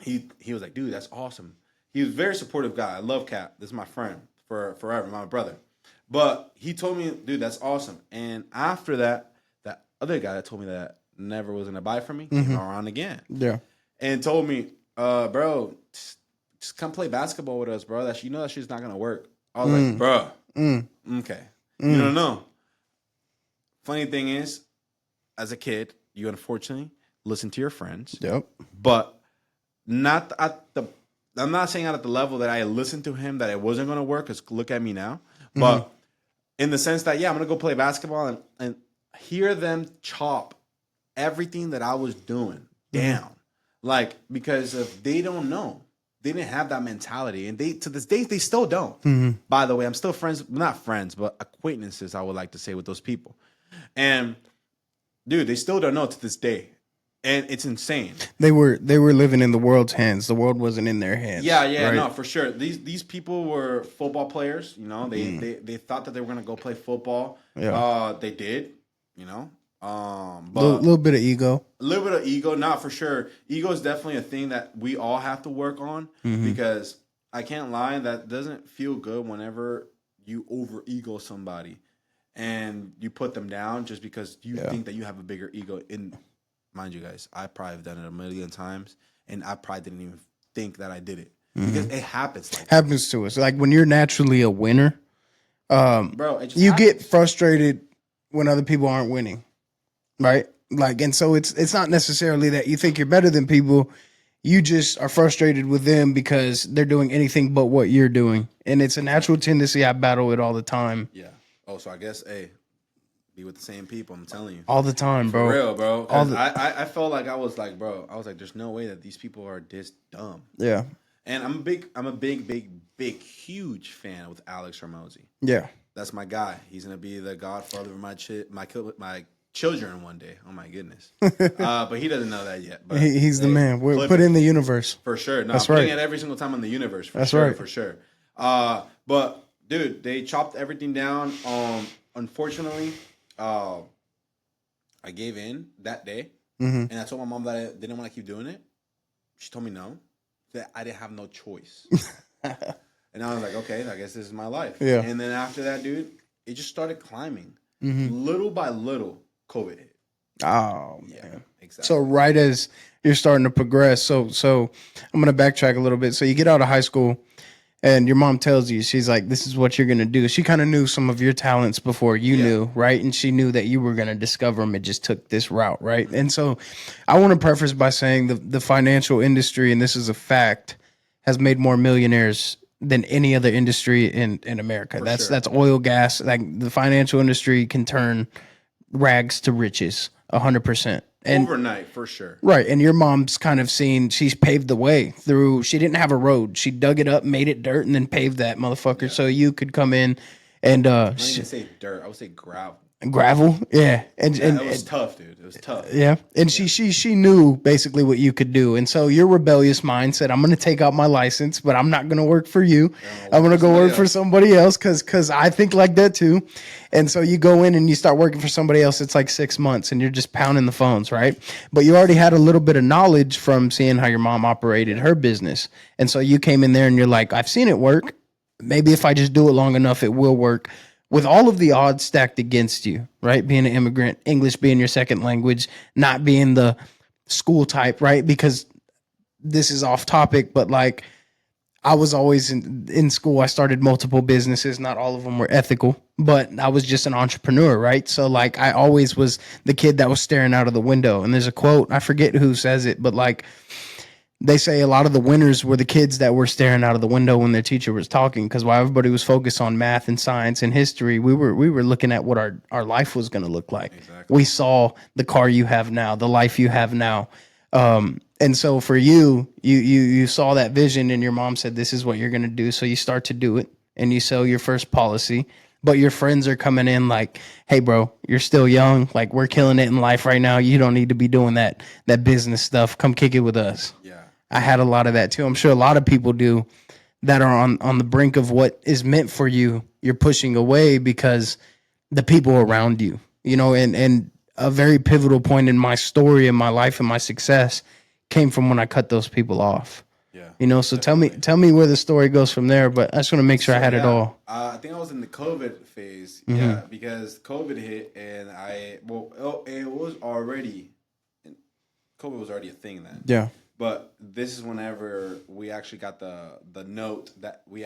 He was like, dude, that's awesome. He was a very supportive guy. I love Kat. This is my friend for forever, my brother. But he told me, dude, that's awesome. And after that, that other guy that told me that never was going to buy from me came around again. Yeah. And told me, bro, just come play basketball with us, bro. You know that shit's not going to work. I was like, bro, okay. You don't know. Funny thing is, as a kid, you unfortunately listen to your friends. Yep. But not at the... I'm not saying at the level that I listened to him that it wasn't going to work, because look at me now. But in the sense that, yeah, I'm going to go play basketball and hear them chop everything that I was doing down. Like, because if they don't know, they didn't have that mentality. And they, to this day, they still don't. By the way, I'm still friends, not friends, but acquaintances, I would like to say, with those people. And, dude, they still don't know to this day. And it's insane. They were living in the world's hands. The world wasn't in their hands. Yeah, right? No, for sure. These people were football players. You know, they thought that they were gonna go play football. Yeah. They did. You know, but a little bit of ego. A little bit of ego, not for sure. Ego is definitely a thing that we all have to work on, because I can't lie, that doesn't feel good whenever you over ego somebody and you put them down just because you think that you have a bigger ego. Mind you guys, I probably have done it a million times, and I probably didn't even think that I did it, because it happens. Happens to us. Like when you're naturally a winner, bro, it just you happens. get frustrated when other people aren't winning, right? Like, and so it's not necessarily that you think you're better than people. You just are frustrated with them because they're doing anything but what you're doing, and it's a natural tendency. I battle it all the time. Yeah. Oh, so I guess, hey, be with the same people. I'm telling you, all the time, bro. For real, bro. I felt like I was like, bro. I was like, there's no way that these people are this dumb. Yeah. And I'm a big, huge fan with Alex Hormozy. Yeah. That's my guy. He's gonna be the godfather of my children one day. Oh my goodness. But he doesn't know that yet. But he's the man. We're put in the universe for sure. No, that's I'm right. putting it every single time in the universe. That's right. For sure. But dude, they chopped everything down. Unfortunately, I gave in that day, and I told my mom that I didn't want to keep doing it. She told me no, that I didn't have no choice. And I was like, okay, I guess this is my life. Yeah. And then after that, dude, it just started climbing. Little by little, COVID hit. Oh, man. Yeah, exactly. So right as you're starting to progress, so I'm going to backtrack a little bit. So you get out of high school, and your mom tells you, she's like, this is what you're going to do. She kind of knew some of your talents before you knew, right? And she knew that you were going to discover them. It just took this route, right? And so I want to preface by saying the financial industry, and this is a fact, has made more millionaires than any other industry in America. That's oil, gas. Like the financial industry can turn rags to riches 100%. And overnight, for sure. right. And your mom's kind of she's paved the way through, she didn't have a road. She dug it up, made it dirt, and then paved that motherfucker so you could come in and I didn't even say dirt. I would say gravel. Gravel, yeah, and It was tough, dude. It was tough. Yeah, and she knew basically what you could do, and so your rebellious mind said, "I'm going to take out my license, but I'm not going to work for you. I'm going to go work for somebody else because I think like that too." And so you go in and you start working for somebody else. It's like 6 months, and you're just pounding the phones, right? But you already had a little bit of knowledge from seeing how your mom operated her business, and so you came in there and you're like, "I've seen it work. Maybe if I just do it long enough, it will work." With all of the odds stacked against you, right? Being an immigrant, English being your second language, not being the school type, right? Because this is off topic, but like I was always in school. I started multiple businesses. Not all of them were ethical, but I was just an entrepreneur, right? So like I always was the kid that was staring out of the window. And there's a quote, I forget who says it, but like they say a lot of the winners were the kids that were staring out of the window when their teacher was talking, because while everybody was focused on math and science and history, we were looking at what our life was going to look like. Exactly. We saw the car you have now, the life you have now. And so for you saw that vision and your mom said, this is what you're going to do. So you start to do it and you sell your first policy, but your friends are coming in like, hey bro, you're still young. Like we're killing it in life right now. You don't need to be doing that business stuff. Come kick it with us. Yeah. I had a lot of that too. I'm sure a lot of people do that are on the brink of what is meant for you. You're pushing away because the people around you, you know, and a very pivotal point in my story and my life and my success came from when I cut those people off. Yeah. You know, so definitely. tell me where the story goes from there, but I just want to make sure I had it all. I think I was in the COVID phase. Mm-hmm. Yeah, because COVID hit and it was already COVID was already a thing then. Yeah. But this is whenever we actually got the note that we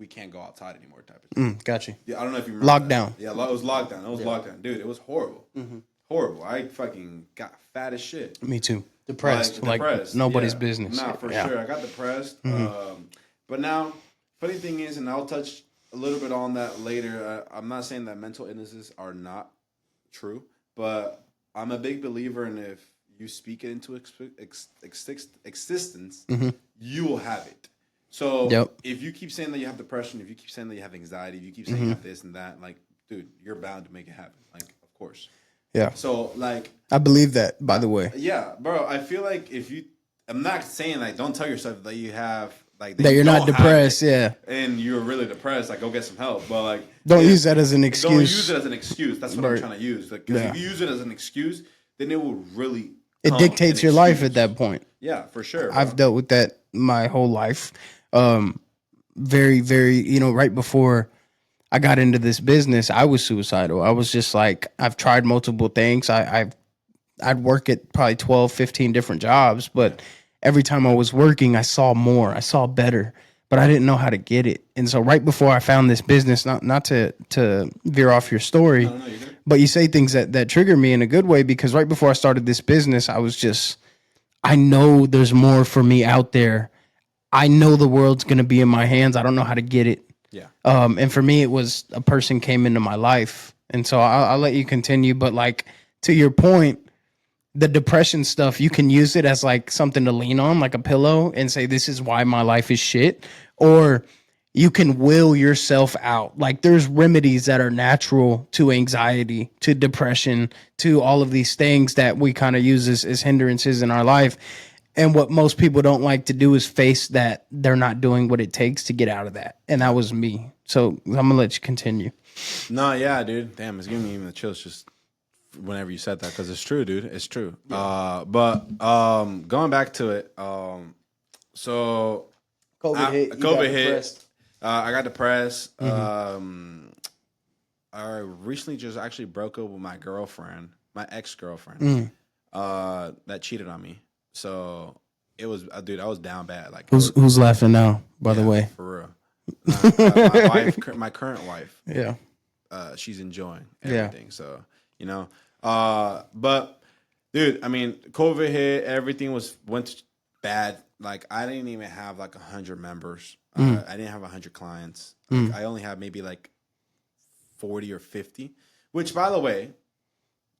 can't go outside anymore type of thing. Gotcha. Yeah, I don't know if you remember. Lockdown. That. Yeah, it was lockdown. It was lockdown. Dude, it was horrible. Mm-hmm. Horrible. I fucking got fat as shit. Me too. Depressed. Like nobody's business. Nah, for sure. I got depressed. Mm-hmm. But now, funny thing is, and I'll touch a little bit on that later. I'm not saying that mental illnesses are not true, but I'm a big believer in if you speak it into existence, mm-hmm. you will have it. So if you keep saying that you have depression, if you keep saying that you have anxiety, if you keep saying mm-hmm. you have this and that, like, dude, you're bound to make it happen. Like, of course. Yeah. So, like, I believe that, by the way. Yeah, bro. I feel like I'm not saying, like, don't tell yourself that you have, like, that you're not depressed, yeah. And you're really depressed, like, go get some help. But, like, don't use that as an excuse. Don't use it as an excuse. That's what I'm trying to use. Because if you use it as an excuse, then it will really. It dictates your life at that point. Yeah, for sure. Bro. I've dealt with that my whole life. Very, very, right before I got into this business, I was suicidal. I was just like, I've tried multiple things. I'd work at probably 12, 15 different jobs, but every time I was working, I saw more, I saw better, but I didn't know how to get it. And so right before I found this business, not to veer off your story, but you say things that trigger me in a good way, because right before I started this business, I was just, I know there's more for me out there. I know the world's going to be in my hands. I don't know how to get it. Yeah. And for me, it was a person came into my life. And so I'll let you continue. But like, to your point, the depression stuff, you can use it as like something to lean on, like a pillow, and say, this is why my life is shit. Or you can will yourself out. Like, there's remedies that are natural to anxiety, to depression, to all of these things that we kind of use as hindrances in our life. And what most people don't like to do is face that they're not doing what it takes to get out of that. And that was me. So I'm going to let you continue. No, yeah, dude. Damn, it's giving me even the chills just whenever you said that, because it's true, dude. It's true. Yeah. But going back to it, so COVID hit. I got depressed. Mm-hmm. I recently just actually broke up with my girlfriend, my ex-girlfriend, that cheated on me. So it was, dude, I was down bad. Like, who's laughing now, by the way? For real. My wife, my current wife, Yeah. she's enjoying Yeah. everything. So, you know, but dude, I mean, COVID hit, everything went bad. Like I didn't even have like 100 members. I didn't have 100 clients. Like, I only had maybe like 40 or 50, which by the way,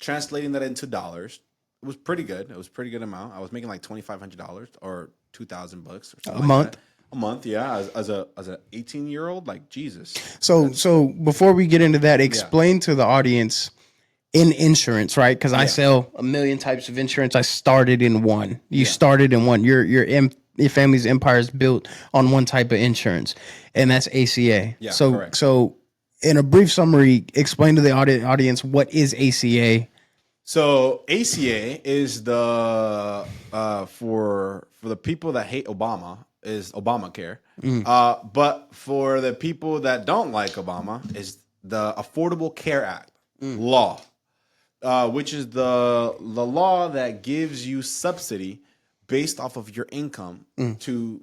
translating that into dollars, it was pretty good. It was a pretty good amount. I was making like $2,500 or $2,000 or something A like month. that. A month, yeah. As an 18-year-old, like Jesus. So before we get into that, explain to the audience in insurance, right? Because I sell a million types of insurance. I started in one. You started in one. Your family's empire is built on one type of insurance, and that's ACA. Yeah, So correct. so in a brief summary, explain to the audience what is ACA. So ACA is the for the people that hate Obama is Obamacare, but for the people that don't like Obama is the Affordable Care Act law, which is the law that gives you subsidy based off of your income to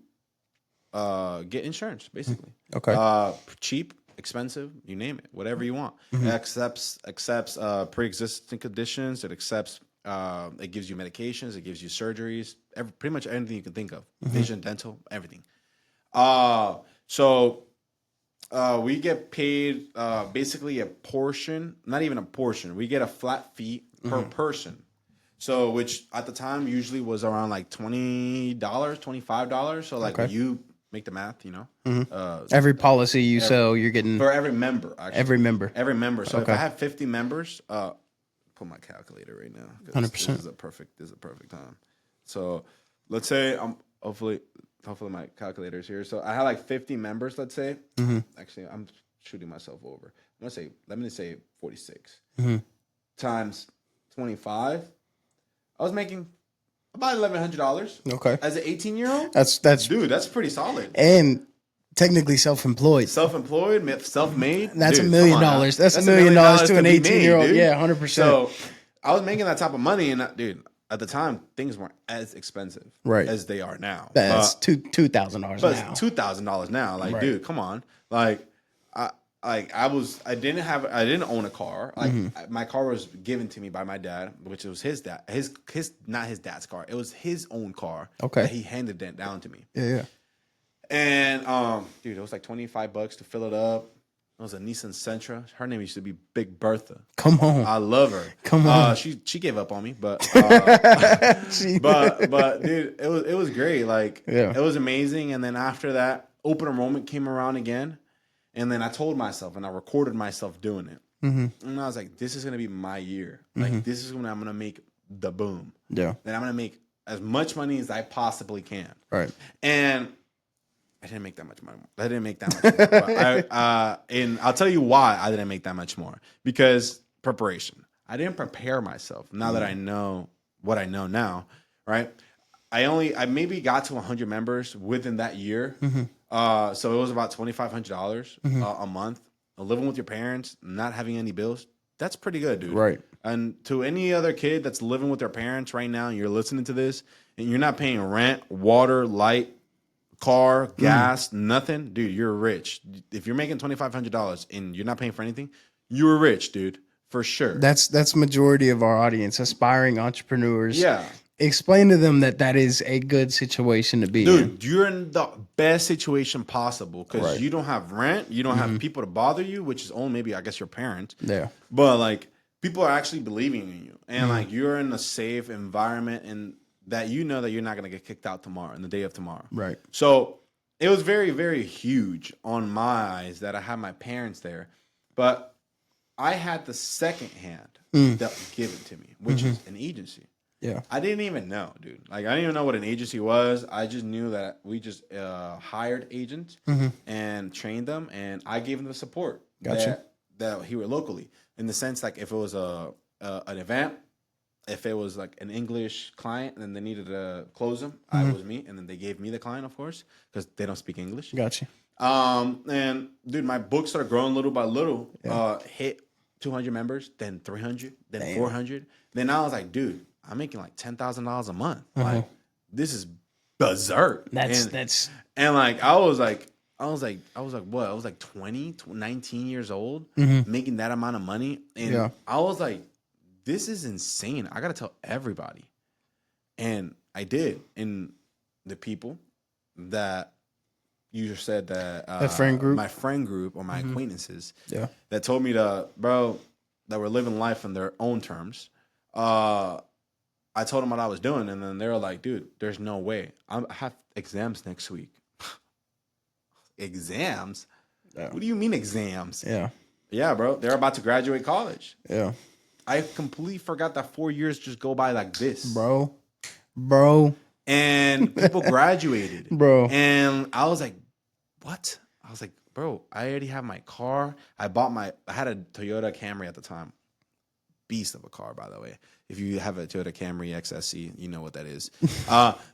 get insurance, basically. Okay. Cheap, expensive, you name it, whatever you want. It accepts pre-existing conditions. It accepts. It gives you medications. It gives you surgeries. Pretty much anything you can think of. Vision, dental, everything. So we get paid basically a portion, not even a portion. We get a flat fee per person. So, which at the time usually was around like $20, $25. So, like when you make the math, you know, Every policy you sell, you're getting for every member. Actually, every member. So if I have 50 members, pull my calculator right now. 100%. This is a perfect time. So let's say hopefully my calculator's here. So I had like 50 members. Let's say. Actually, I'm shooting myself over. Let me say 46 times 25. I was making about $1,100. Okay. As an 18-year-old? That's Dude, that's pretty solid. and technically self-employed. Self-employed, self-made. That's Dude, $1 million. come on now. That's $1 million to an 18-year-old. dude. Yeah, 100%. So I was making that type of money, and dude, at the time things weren't as expensive as they are now. That's $2,000 now. But it's $2,000 now. Like, dude, come on. Like, I didn't own a car. Like my car was given to me by my dad, which was his dad. His not his dad's car. It was his own car. Okay. That he handed it down to me. Yeah. And dude, it was like $25 to fill it up. It was a Nissan Sentra. Her name used to be Big Bertha. Come on. I love her. Come on. She gave up on me, but but dude, it was great. Like it was amazing. And then after that, open enrollment came around again. And then I told myself, and I recorded myself doing it. And I was like, this is going to be my year. Like, this is when I'm going to make the boom. Yeah. Then I'm going to make as much money as I possibly can. Right. And I didn't make that much money. I didn't make that much more. But and I'll tell you why I didn't make that much more. Because preparation. I didn't prepare myself. Now that I know what I know now, right? I maybe got to 100 members within that year. So it was about $2,500 a month. Living with your parents, not having any bills, that's pretty good, dude. Right. And to any other kid that's living with their parents right now, and you're listening to this, and you're not paying rent, water, light, car, gas, nothing, dude, you're rich. If you're making $2,500 and you're not paying for anything, you're rich, dude, for sure. That's majority of our audience, aspiring entrepreneurs. Yeah. Explain to them that is a good situation to be in. Dude, you're in the best situation possible because you don't have rent, you don't have people to bother you, which is only maybe, I guess, your parents. Yeah. But like people are actually believing in you, and like you're in a safe environment, and that you know that you're not gonna get kicked out tomorrow, in the day of tomorrow. Right. So it was very, very huge on my eyes that I had my parents there, but I had the second hand that was given to me, which is an agency. Yeah. I didn't even know, dude. Like, I didn't even know what an agency was. I just knew that we just hired agents and trained them, and I gave them the support that here locally. In the sense, like, if it was an event, if it was like an English client and then they needed to close them, I was me, and then they gave me the client, of course, because they don't speak English. Gotcha. And dude, my book started growing little by little. Hit 200 members, then 300, then 400. Then I was like, dude, I'm making like $10,000 a month. Like, this is berserk. That's and like I was like, what? I was like 20, 19 years old, Mm-hmm. making that amount of money. And Yeah. I was like, this is insane. I got to tell everybody. And I did. And the people that you said that, That friend group. my friend group or my Mm-hmm. acquaintances Yeah. that told me bro, that were living life on their own terms. I told them what I was doing, and then they were like, dude, there's no way. I have exams next week. Exams? Yeah. What do you mean exams? Yeah. Yeah, bro. They're about to graduate college. Yeah. I completely forgot that 4 years just go by like this. Bro. And people graduated. Bro. And I was like, what? I was like, bro, I already have my car. I had a Toyota Camry at the time. Beast of a car, by the way. If you have a Toyota Camry XSE, you know what that is.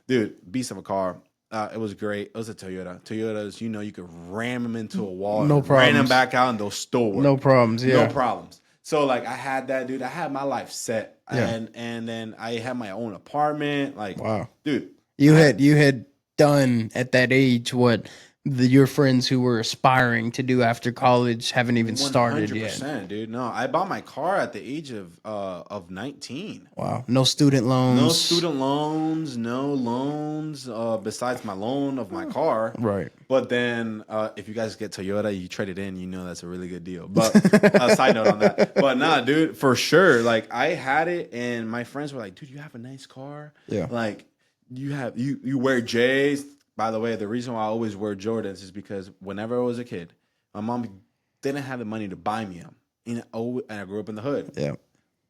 Dude, beast of a car. It was great. It was a Toyota. Toyotas, you could ram them into a wall. No and ram them problems. back out and they'll still work. No problems. Yeah. No problems. So like I had that, dude. I had my life set. Yeah. And then I had my own apartment. Like, Wow. dude. You had done at that age what your friends who were aspiring to do after college haven't even started yet. 100%, dude. No, I bought my car at the age of 19. Wow. No student loans. No student loans, no loans besides my loan of my car. Right. But then if you guys get Toyota, you trade it in, you know that's a really good deal. But a side note on that. But nah, dude, for sure. Like I had it and my friends were like, dude, you have a nice car. Yeah. Like you wear J's. By the way, the reason why I always wear Jordans is because whenever I was a kid, my mom didn't have the money to buy me them. And I grew up in the hood. Yeah.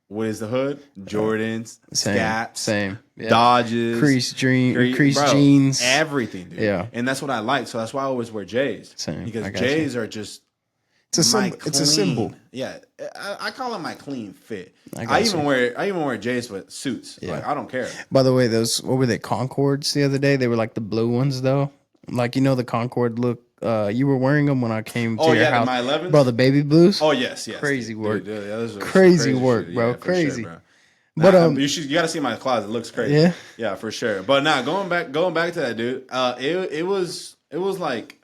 What is the hood? Jordans, Scats, Same. Yeah. Dodges, Creased bro, jeans. everything, dude. Yeah. And that's what I like. So that's why I always wear J's. Same. Because I got J's are just It's a symbol. It's a symbol. Yeah, I call it my clean fit. I I got even wear J's with suits. Yeah. Like I don't care. By the way, those what were they? Concords the other day. They were like the blue ones though. Like the Concord look. You were wearing them when I came to your house. My 11s? Bro, the baby blues. Oh yes. Crazy dude. work. Dude, yeah, those are Crazy crazy work, shit. bro. Yeah, for Crazy. Sure, bro. But you got to see my closet. It looks crazy. Yeah. Yeah, for sure. But going back to that, dude. It was like,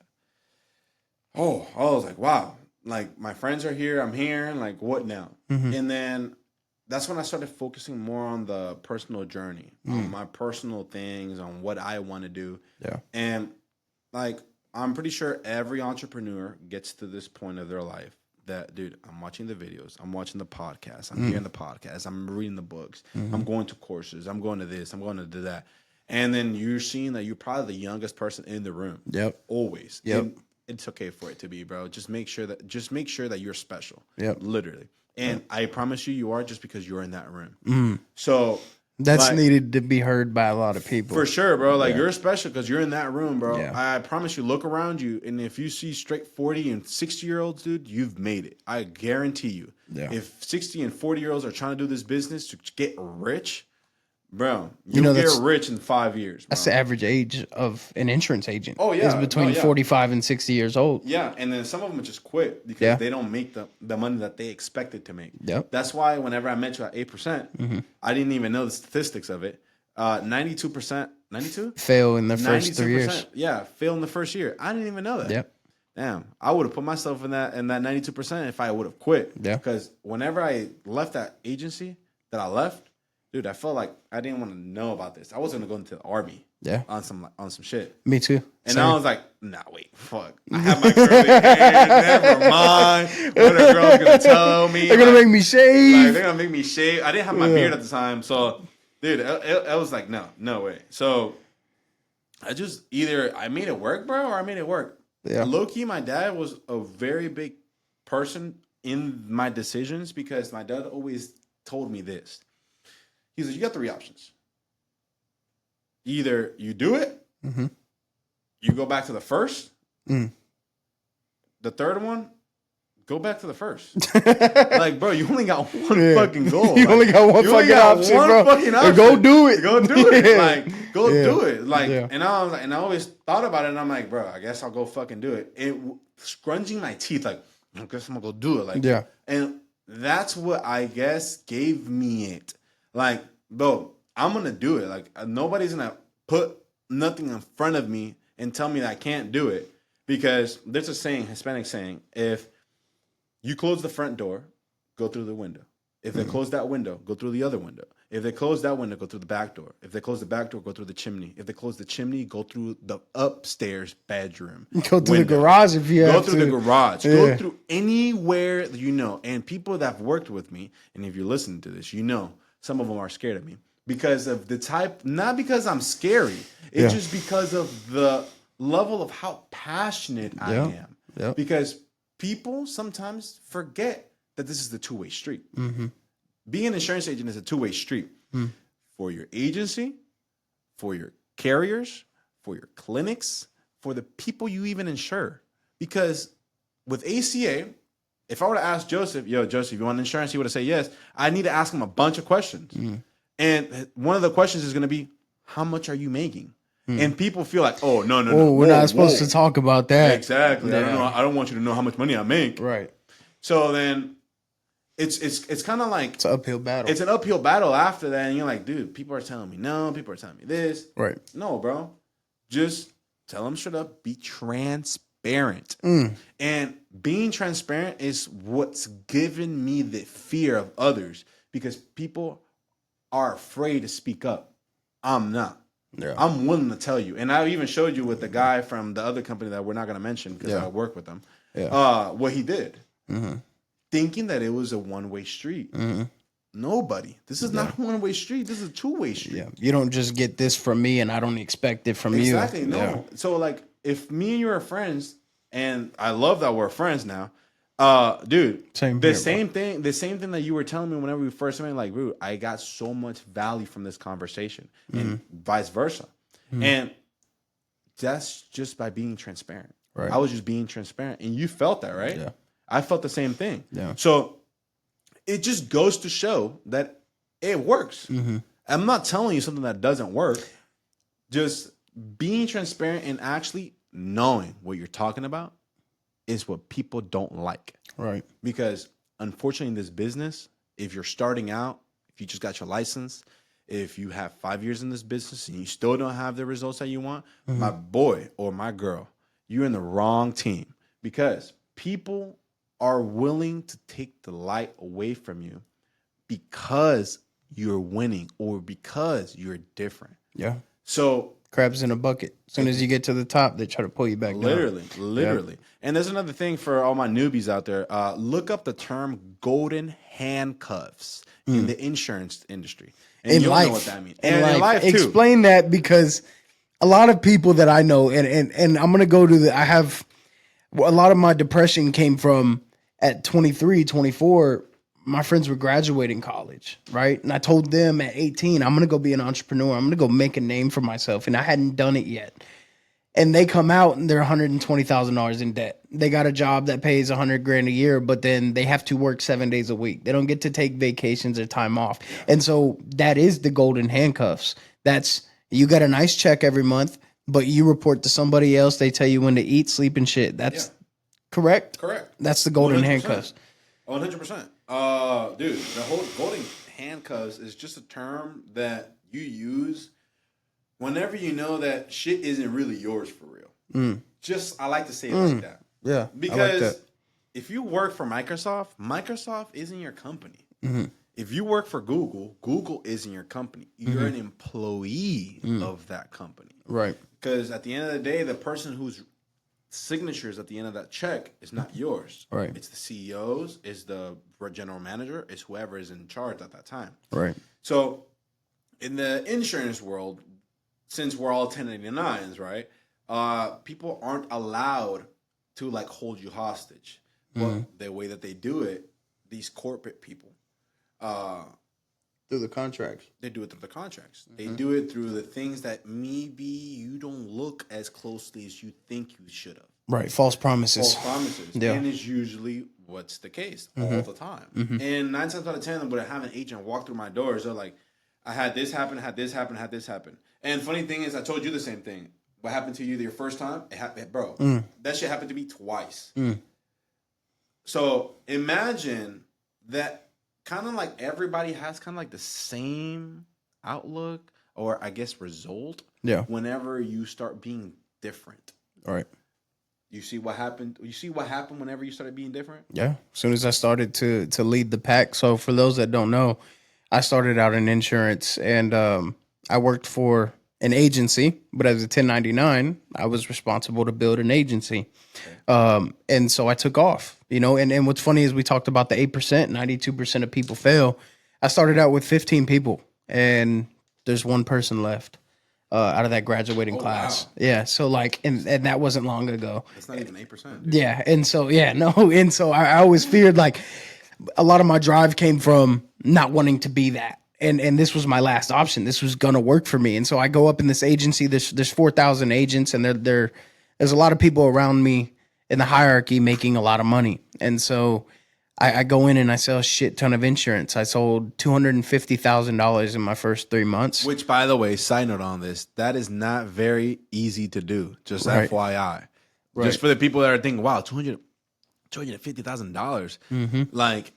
oh, I was like, wow. Like my friends are here. I'm here. And like, what now? Mm-hmm. And then that's when I started focusing more on the personal journey, on my personal things, on what I want to do. Yeah. And like, I'm pretty sure every entrepreneur gets to this point of their life that, dude, I'm watching the videos, I'm watching the podcast, I'm hearing the podcast, I'm reading the books, I'm going to courses, I'm going to this, I'm going to do that. And then you're seeing that you're probably the youngest person in the room. Yep. Always. Yep. And it's okay for it to be, bro. Just make sure that you're special. Yep. Literally. And I promise you are just because you're in that room. So that's like, needed to be heard by a lot of people. for sure, bro. Like you're special because you're in that room, bro. Yeah. I promise you, look around you, and if you see straight 40 and 60-year-olds, dude, you've made it. I guarantee you. Yeah. If 60 and 40-year-olds are trying to do this business to get rich, bro, know, get that's- rich in 5 years. Bro. That's the average age of an insurance agent. Oh, yeah. Is between Oh, yeah. 45 and 60 years old. Yeah, and then some of them just quit because Yeah. they don't make the money that they expected to make. Yep. That's why whenever I met you at 8%, I didn't even know the statistics of it. 92%, 92? Fail in the first 3 years. Yeah, fail in the first year. I didn't even know that. Yep. Damn, I would have put myself in that 92% if I would have quit. Yeah. Because whenever I left that agency that I left, dude, I felt like I didn't want to know about this. I was gonna go into the army. Yeah. On some shit. Me too. And Same. I was like, nah, wait, fuck. I have my curly hair. Never mind. What a girl's gonna tell me. They're gonna make me shave. Like, they're gonna make me shave. I didn't have my beard at the time, so dude, I was like, no way. So I just either I made it work, bro, or I made it work. Yeah. Low key, my dad was a very big person in my decisions because my dad always told me this. He said, you got 3 options. Either you do it, you go back to the first. The third one, go back to the first. Like, bro, you only got one fucking goal. You like, only got one fucking option, bro. Fucking option. Go do it. Go do it. Yeah. Like, go Yeah. do it. Like, Yeah. and I was like, and I always thought about it, and I'm like, bro, I guess I'll go fucking do it. And scrunching my teeth, like, I guess I'm gonna go do it. Like, Yeah. And that's what I guess gave me it. Like, bro, I'm gonna do it. Like, nobody's gonna put nothing in front of me and tell me that I can't do it. Because there's a saying, Hispanic saying, if you close the front door, go through the window. If they close that window, go through the other window. If they close that window, go through the back door. If they close the back door, go through the chimney. If they close the chimney, go through the upstairs bedroom. Go through the garage if you Go have through to. the garage. Yeah. Go through anywhere you know. And people that have worked with me, and if you're listening to this, you know some of them are scared of me because of the type. Not because I'm scary. It's just because of the level of how passionate I am. Yep. Because people sometimes forget that this is the two-way street. Being an insurance agent is a two-way street for your agency, for your carriers, for your clinics, for the people you even insure. Because with ACA, if I were to ask Joseph, yo, Joseph, you want insurance? He would have said yes. I need to ask him a bunch of questions. And one of the questions is going to be, how much are you making? And people feel like, oh, no. We're not supposed to talk about that. Exactly. I don't want you to know how much money I make. Right. So then it's kind of like it's an uphill battle. It's an uphill battle after that, and you're like, dude, people are telling me no, people are telling me this. Right. No, bro. Just tell them straight up, be transparent. And being transparent is what's given me the fear of others because people are afraid to speak up. I'm not. Yeah. I'm willing to tell you. And I even showed you with the guy from the other company that we're not going to mention because I work with him. What he did. Thinking that it was a one-way street. Nobody. This is not a one-way street. This is a two-way street. Yeah. You don't just get this from me and I don't expect it from you. Exactly. No. So like if me and you are friends, and I love that we're friends now, dude, the same thing that you were telling me whenever we first met, like, dude, I got so much value from this conversation and vice versa. And that's just by being transparent. Right. I was just being transparent and you felt that, right? Yeah. I felt the same thing. Yeah. So it just goes to show that it works. I'm not telling you something that doesn't work. Just being transparent and actually knowing what you're talking about is what people don't like. Right. Because unfortunately in this business, if you're starting out, if you just got your license, if you have 5 years in this business and you still don't have the results that you want, my boy or my girl, you're in the wrong team because people are willing to take the light away from you because you're winning or because you're different. Yeah. So crabs in a bucket. As soon as you get to the top, they try to pull you back down. Literally. And there's another thing for all my newbies out there. Look up the term golden handcuffs in the insurance industry. And in you'll life. know what that means. And in life too. Explain that because a lot of people that I know, and I'm going to go to I have a lot of my depression came from at 23, 24, my friends were graduating college, right? And I told them at 18, I'm going to go be an entrepreneur. I'm going to go make a name for myself. And I hadn't done it yet. And they come out and they're $120,000 in debt. They got a job that pays $100,000 a year, but then they have to work 7 days a week. They don't get to take vacations or time off. And so that is the golden handcuffs. That's, you got a nice check every month, but you report to somebody else. They tell you when to eat, sleep, and shit. That's correct? Correct. That's the golden 100%. handcuffs. 100%. Dude, the whole golden handcuffs is just a term that you use whenever you know that shit isn't really yours for real. Just, I like to say it like that. Yeah. Because if you work for Microsoft, Microsoft isn't your company. If you work for Google, Google isn't your company. You're an employee of that company. Right. Because at the end of the day, the person whose signatures at the end of that check is not yours. Right. It's the CEO's, it's the general manager, it's whoever is in charge at that time. Right. So in the insurance world, since we're all 1099s, right? People aren't allowed to like hold you hostage. But the way that they do it, these corporate people, Through the contracts. they do it through the contracts. They do it through the things that maybe you don't look as closely as you think you should have. Right. False promises. False promises. Yeah. And it's usually what's the case all the time. And 9 times out of 10, when I have an agent walk through my doors, they're like, I had this happen, had this happen, had this happen. And funny thing is, I told you the same thing. What happened to you your first time? It happened, bro. That shit happened to me twice. So imagine that kind of like everybody has kind of like the same outlook or I guess result. Yeah. Whenever you start being different. Right. You see what happened. You see what happened whenever you started being different. Yeah. As soon as I started to lead the pack. So for those that don't know, I started out in insurance, and I worked for an agency, but as a 1099, I was responsible to build an agency. And so I took off, and what's funny is we talked about the 8%, 92% of people fail. I started out with 15 people, and there's one person left out of that graduating class. Wow. Yeah. So like, and that wasn't long ago. It's not even 8%. Yeah. And so, yeah, no. And so I always feared, like, a lot of my drive came from not wanting to be that. And this was my last option. This was gonna work for me. And so I go up in this agency. There's 4,000 agents, and there's a lot of people around me in the hierarchy making a lot of money. And so I go in and I sell a shit ton of insurance. I sold $250,000 in my first 3 months. Which, by the way, side note on this, that is not very easy to do. Just Right. FYI. Right. Just for the people that are thinking, wow, $250,000. Like,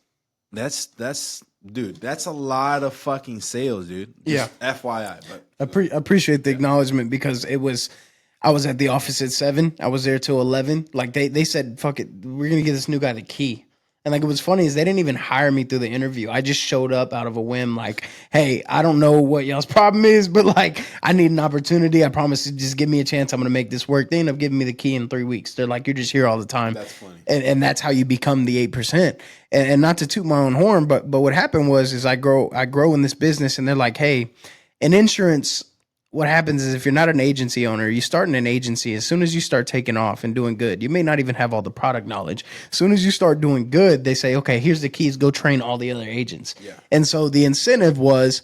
that's dude, that's a lot of fucking sales, dude. Just FYI. But I appreciate the acknowledgement, because I was at the office at 7. I was there till 11. Like they said, fuck it, we're gonna give this new guy the key. And like, it was funny is they didn't even hire me through the interview. I just showed up out of a whim, like, hey, I don't know what y'all's problem is, but like, I need an opportunity. I promise you, just give me a chance. I'm gonna make this work. They end up giving me the key in 3 weeks. They're like, you're just here all the time. That's funny. And that's how you become the 8%. And not to toot my own horn, but what happened is I grow in this business, and they're like, hey, in insurance, what happens is if you're not an agency owner, you start in an agency. As soon as you start taking off and doing good, you may not even have all the product knowledge. As soon as you start doing good, they say, okay, here's the keys, go train all the other agents. Yeah. And so the incentive was,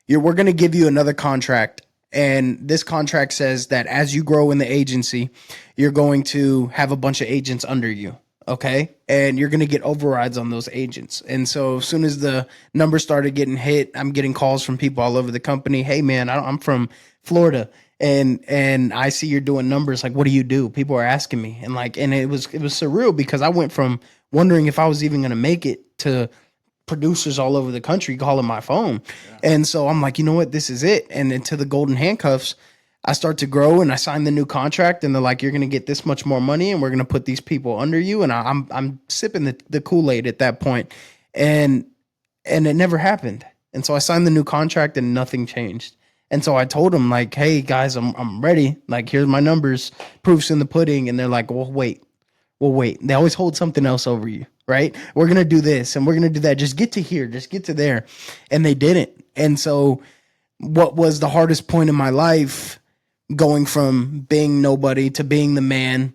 we're going to give you another contract. And this contract says that as you grow in the agency, you're going to have a bunch of agents under you. Okay. And you're going to get overrides on those agents. And so as soon as the numbers started getting hit, I'm getting calls from people all over the company. Hey man, I'm from Florida, and I see you're doing numbers. Like, what do you do? People are asking me. And like, and it was surreal, because I went from wondering if I was even going to make it to producers all over the country calling my phone. Yeah. And so I'm like, you know what, this is it. And into the golden handcuffs, I start to grow, and I sign the new contract, and they're like, you're going to get this much more money, and we're going to put these people under you. And I'm sipping the Kool-Aid at that point. And it never happened. And so I signed the new contract, and nothing changed. And so I told them, like, hey guys, I'm ready. Like, here's my numbers, proofs in the pudding. And they're like, well, wait. They always hold something else over you, right? We're going to do this and we're going to do that. Just get to here, just get to there. And they didn't. And so what was the hardest point in my life, going from being nobody to being the man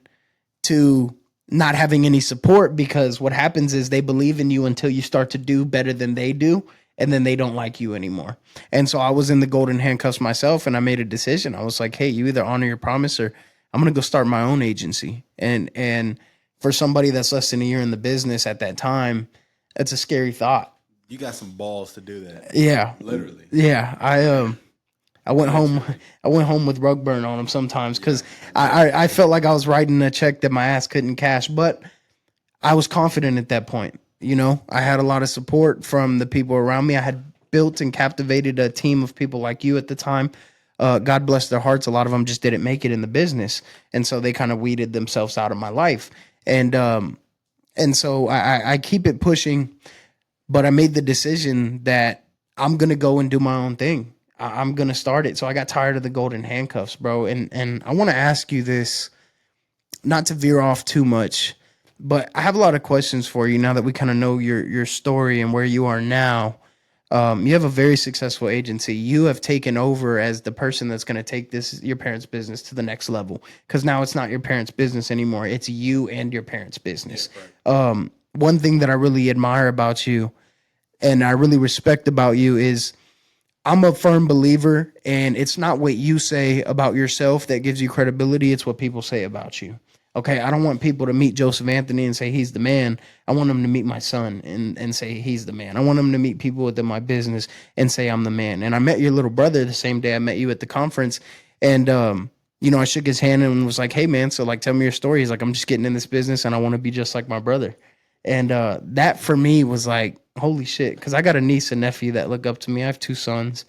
to not having any support, because what happens is they believe in you until you start to do better than they do, and then they don't like you anymore. And so I was in the golden handcuffs myself, and I made a decision. I was like, hey, you either honor your promise, or I'm going to go start my own agency. And for somebody that's less than a year in the business at that time, that's a scary thought. You got some balls to do that. Yeah. Literally. Yeah. I went home with rug burn on them sometimes, because I felt like I was writing a check that my ass couldn't cash, but I was confident at that point. I had a lot of support from the people around me. I had built and captivated a team of people like you at the time. God bless their hearts. A lot of them just didn't make it in the business. And so they kind of weeded themselves out of my life. And so I keep it pushing, but I made the decision that I'm going to go and do my own thing. I'm going to start it. So I got tired of the golden handcuffs, bro. And I want to ask you this, not to veer off too much, but I have a lot of questions for you now that we kind of know your story and where you are now. You have a very successful agency. You have taken over as the person that's going to take your parents' business to the next level, because now it's not your parents' business anymore. It's you and your parents' business. Yeah, right. One thing that I really admire about you and I really respect about you is, I'm a firm believer, and it's not what you say about yourself that gives you credibility. It's what people say about you. Okay, I don't want people to meet Joseph Anthony and say he's the man. I want them to meet my son and say he's the man. I want them to meet people within my business and say I'm the man. And I met your little brother the same day I met you at the conference. And, I shook his hand and was like, hey, man, so like, tell me your story. He's like, I'm just getting in this business and I want to be just like my brother. And that for me was like, holy shit, because I got a niece and nephew that look up to me. I have 2 sons,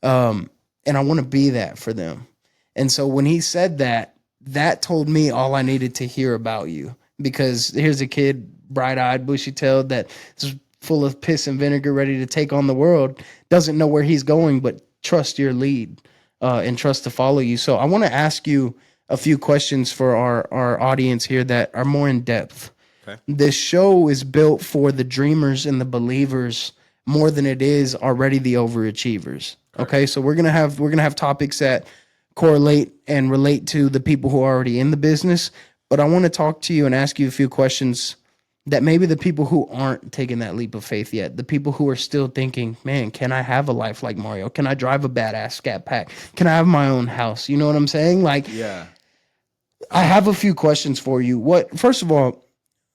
and I want to be that for them. And so when he said that, that told me all I needed to hear about you. Because here's a kid, bright-eyed, bushy-tailed, that is full of piss and vinegar, ready to take on the world, doesn't know where he's going, but trust your lead and trust to follow you. So I want to ask you a few questions for our audience here that are more in depth. Okay. This show is built for the dreamers and the believers more than it is already the overachievers. Okay, so we're gonna have topics that correlate and relate to the people who are already in the business. But I want to talk to you and ask you a few questions that maybe the people who aren't taking that leap of faith yet, the people who are still thinking, man, can I have a life like Mario? Can I drive a badass Scat Pack? Can I have my own house? You know what I'm saying? Like, Yeah. I have a few questions for you. First of all,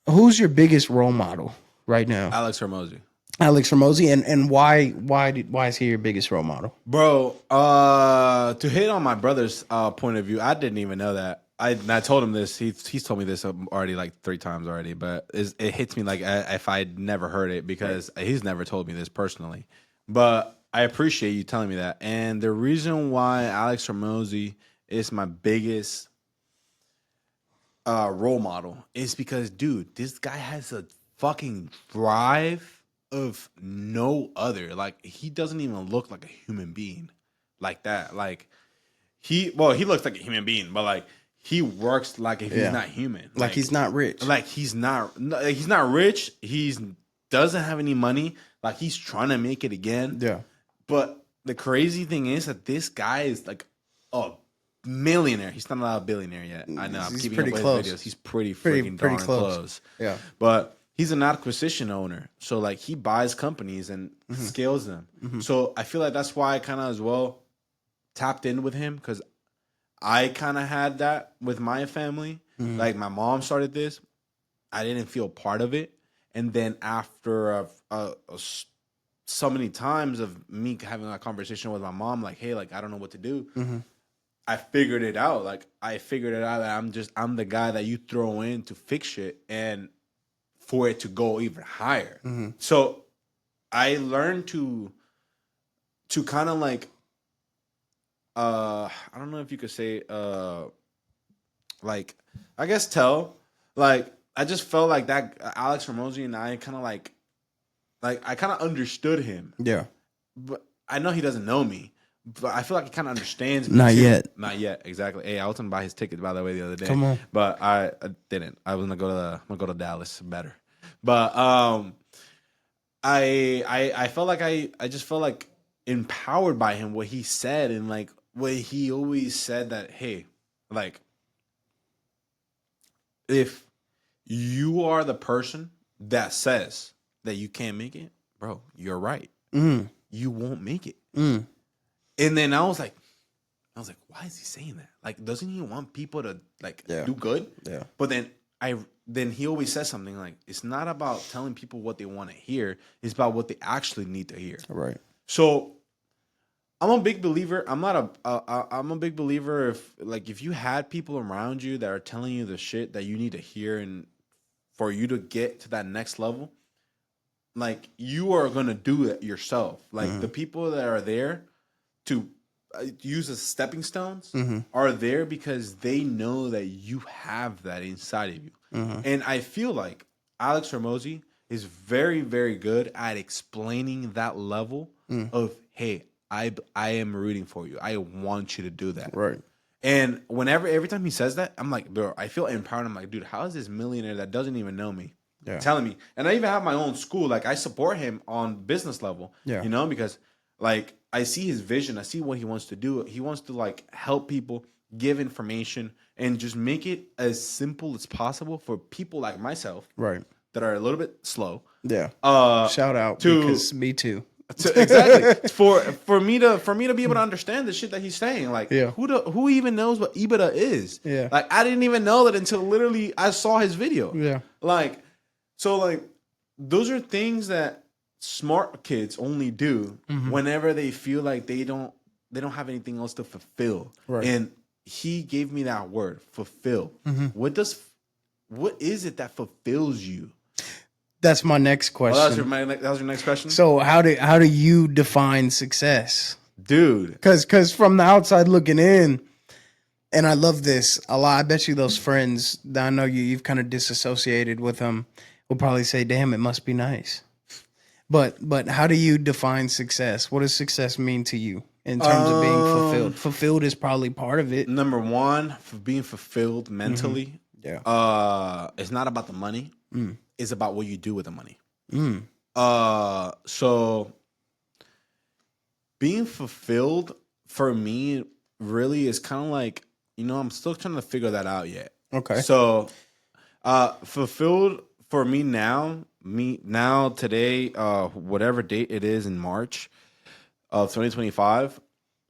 who's your biggest role model right now? Alex Hormozy. Alex Hormozy, and why is he your biggest role model? Bro, to hit on my brother's point of view, I didn't even know that. I told him this. He's told me this already like 3 times already, but it hits me like if I'd never heard it because he's never told me this personally. But I appreciate you telling me that. And the reason why Alex Hormozy is my biggest role model is because, dude, this guy has a fucking drive of no other. Like, he doesn't even look like a human being like that. Like, he looks like a human being, but like he works like if he's not human. Like he's not rich. Like he's not rich. He's doesn't have any money. Like he's trying to make it again. Yeah. But the crazy thing is that this guy is like a millionaire. He's not a billionaire yet. I know. I'm keeping pretty up with close. his videos. He's pretty freaking darn close. Yeah. But he's an acquisition owner. So like he buys companies and scales them. So I feel like that's why I kind of as well tapped in with him, because I kind of had that with my family. Like my mom started this. I didn't feel part of it. And then after so many times of me having a conversation with my mom, like, hey, like, I don't know what to do. I figured it out. Like, I figured it out that I'm the guy that you throw in to fix shit and for it to go even higher. So I learned to kind of like, I don't know if you could say, like, I guess like, I just felt like that Alex Hormozy and I kind of like I kind of understood him. Yeah. But I know he doesn't know me, but I feel like he kind of understands me. Not too. yet. Not yet. Exactly. Hey, I was gonna buy his ticket, by the way, the other day. Come on. But I didn't. I was gonna go to Dallas better. But I felt like I just felt like empowered by him, what he said, and like what he always said, that, hey, like, if you are the person that says that you can't make it, bro, you're right. You won't make it. And then I was like, why is he saying that? Like, doesn't he want people to like do good? Yeah. But then he always says something like, it's not about telling people what they want to hear. It's about what they actually need to hear. Right. So I'm a big believer. I'm a big believer if you had people around you that are telling you the shit that you need to hear and for you to get to that next level, like, you are going to do it yourself. Like, the people that are there to use as stepping stones are there because they know that you have that inside of you. And I feel like Alex Hormozy is very, very good at explaining that level of, hey, I am rooting for you. I want you to do that. Right. And every time he says that, I'm like, bro, I feel empowered. I'm like, dude, how is this millionaire that doesn't even know me telling me? And I even have my own school. Like, I support him on business level, you know, because like I see his vision. I see what he wants to do. He wants to like help people, give information, and just make it as simple as possible for people like myself, Right, that are a little bit slow. Yeah. Shout out to because me too. Exactly. for me to be able to understand the shit that he's saying. Like, who even knows what EBITDA is? Yeah. Like, I didn't even know that until literally I saw his video. Yeah. Like, so like those are things that smart kids only do whenever they feel like they don't have anything else to fulfill. Right. And he gave me that word, fulfill. What is it that fulfills you? That's my next question. That was your next question? So how do you define success? Dude. Because from the outside looking in, And I love this a lot. I bet you those friends that I know you've kind of disassociated with them will probably say, "Damn, it must be nice." But how do you define success? What does success mean to you in terms of being Um, fulfilled? Fulfilled is probably part of it. Number one, for being fulfilled mentally, Yeah. it's not about the money. Mm. It's about what you do with the money. Mm. So being fulfilled for me really is kind of like, I'm still trying to figure that out yet. Okay. So, fulfilled for me now today, whatever date it is in March of 2025,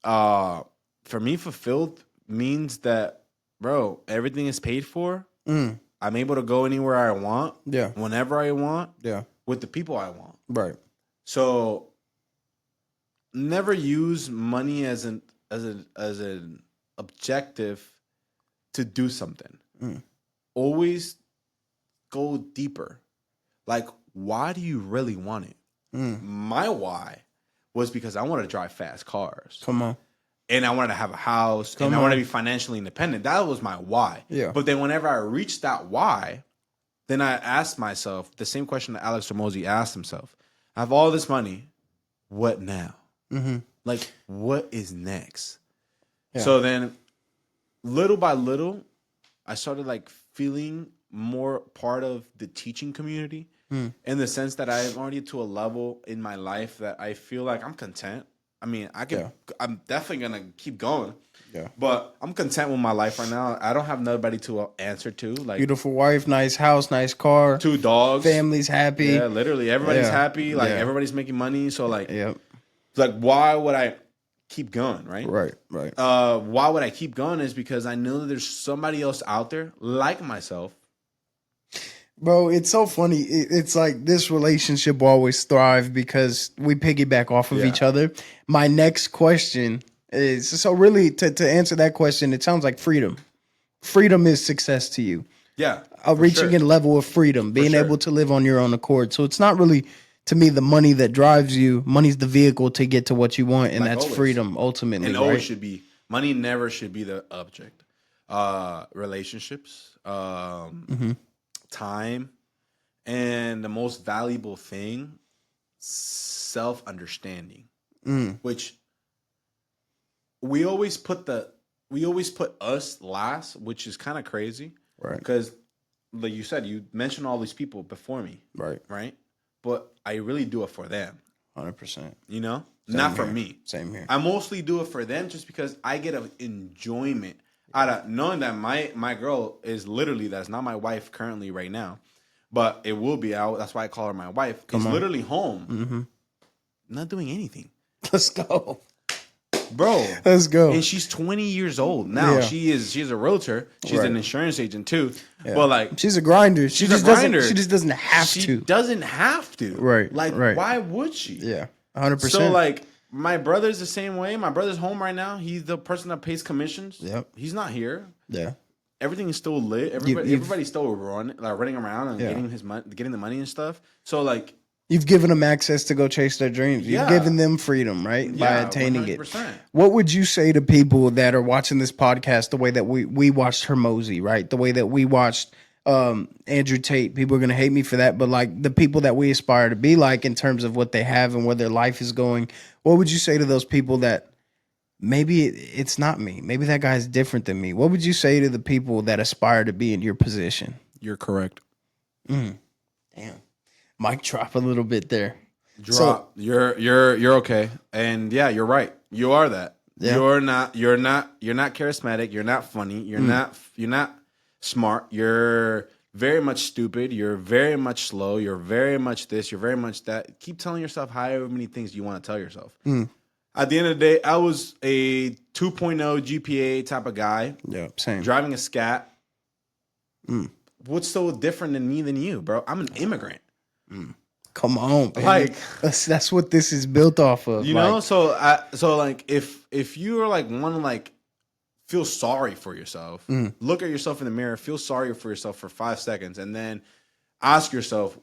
for me, fulfilled means that, bro, everything is paid for. Mm. I'm able to go anywhere I want, Yeah. whenever I want, Yeah. with the people I want. Right. So never use money as an objective to do something. Mm. Always go deeper. Like, why do you really want it? Mm. My why was because I wanted to drive fast cars. Come on. And I wanted to have a house. Come and I wanted to on. be financially independent. That was my why. Yeah. But then whenever I reached that why, then I asked myself the same question that Alex Ramosi asked himself. I have all this money. What now? Mm-hmm. Like, what is next? Yeah. So then, little by little, I started like feeling more part of the teaching community in the sense that I'm already to a level in my life that I feel like I'm content. I mean, I'm definitely gonna keep going. Yeah. But I'm content with my life right now. I don't have nobody to answer to. Like, Beautiful wife, nice house, nice car, 2 dogs, family's happy. Yeah, literally everybody's Yeah. happy. Like Yeah. everybody's making money. So like, Yep. like why would I keep going? Right. Right. Right. Why would I keep going is because I know that there's somebody else out there like myself. Bro, it's so funny. It's like this relationship will always thrive because we piggyback off of Yeah. each other. My next question is so really to answer that question, it sounds like freedom. Freedom is success to you. Yeah. Reaching a level of freedom, being sure. able to live on your own accord. So it's not really to me the money that drives you. Money's the vehicle to get to what you want, and Like that's always. freedom ultimately. And right? always should be. Money never should be the object. Relationships, time, and the most valuable thing, self-understanding. Which we always put us last, which is kind of crazy. Right. Because like you said, you mentioned all these people before me. Right. Right? But I really do it for them. 100%. You know? Not for here. me. Same here. I mostly do it for them just because I get an enjoyment out of knowing that my girl is literally, that's not my wife currently right now, but it will be out. That's why I call her my wife. Is literally home, not doing anything. Let's go. Bro. Let's go. And she's 20 years old now. Yeah. She's a realtor. She's Right. an insurance agent too. Yeah. But like, she's a grinder. She she's just a grinder. doesn't. She just doesn't have she to. doesn't have to. Right, Like, right. why would she? Yeah. 100%. So like, my brother's the same way. My brother's home right now. He's the person that pays commissions. Yep. He's not here. Yeah. Everything is still lit. Everybody's still running around and getting his money, getting the money and stuff. So like, You've given them access to go chase their dreams. You've Yeah. given them freedom, right? By Yeah, attaining 100%. it. What would you say to people that are watching this podcast the way that we watched Hermosi, right? The way that we watched Andrew Tate. People are going to hate me for that, but like the people that we aspire to be like in terms of what they have and where their life is going. What would you say to those people that maybe it's not me? Maybe that guy's different than me. What would you say to the people that aspire to be in your position? you're correct. Damn. Mic drop a little bit there. Drop. You're okay. And yeah, you're right. You are that. Yeah. You're not charismatic. You're not funny. You're not smart. You're very much stupid. You're very much slow. You're very much this. You're very much that. Keep telling yourself however many things you want to tell yourself. At the end of the day, I was a 2.0 GPA type of guy. Yeah, same. Driving a scat. What's so different than me than you, bro? I'm an immigrant. Come on, baby. Like, that's what this is built off of. you know, so like if you are like want to like feel sorry for yourself, look at yourself in the mirror, feel sorry for yourself for 5 seconds, and then ask yourself,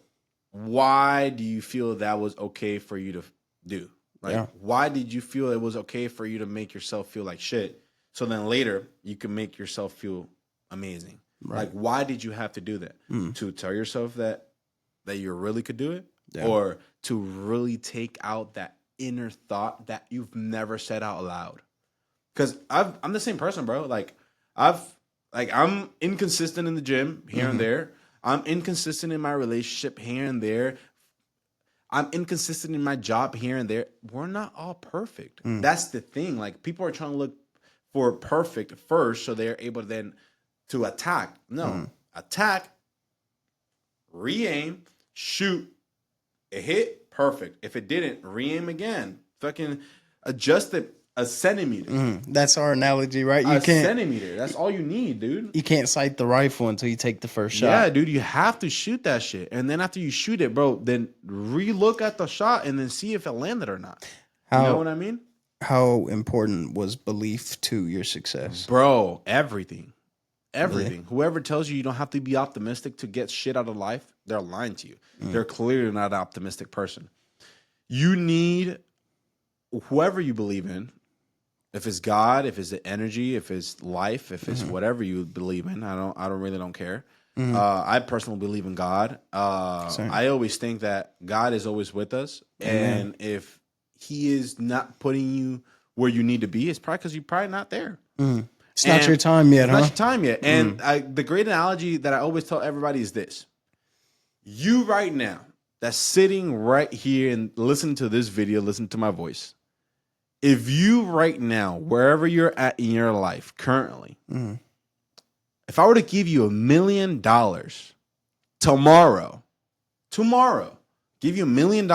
why do you feel that was okay for you to do? Like, why did you feel it was okay for you to make yourself feel like shit? So then later you can make yourself feel amazing. Right. Like, why did you have to do that? To tell yourself that you really could do it, or to really take out that inner thought that you've never said out loud. Because I'm the same person, bro. I'm inconsistent in the gym here and there. I'm inconsistent in my relationship here and there. I'm inconsistent in my job here and there. We're not all perfect. That's the thing. Like, people are trying to look for perfect first, so they're able then to attack. No, attack, re-aim, shoot, it hit, perfect. If it didn't, re-aim again. Fucking adjust it a centimeter. That's our analogy, right? You A can't centimeter. That's all you need, dude. you can't sight the rifle until you take the first shot. Yeah, dude, you have to shoot that shit. And then after you shoot it, bro, then re-look at the shot and then see if it landed or not. You know what I mean? How important was belief to your success? Bro, everything. Everything. Yeah. Whoever tells you don't have to be optimistic to get shit out of life, they're lying to you. They're clearly not an optimistic person. You need whoever you believe in. If it's God, if it's the energy, if it's life, if it's whatever you believe in, I really don't care. I personally believe in God. I always think that God is always with us, and if He is not putting you where you need to be, it's probably because you're probably not there. It's not your time yet, huh? Not your time yet. And the great analogy that I always tell everybody is this: you right now, that's sitting right here and listening to this video, listen to my voice. If you right now, wherever you're at in your life currently, if I were to give you $1 million tomorrow, give you $1 million,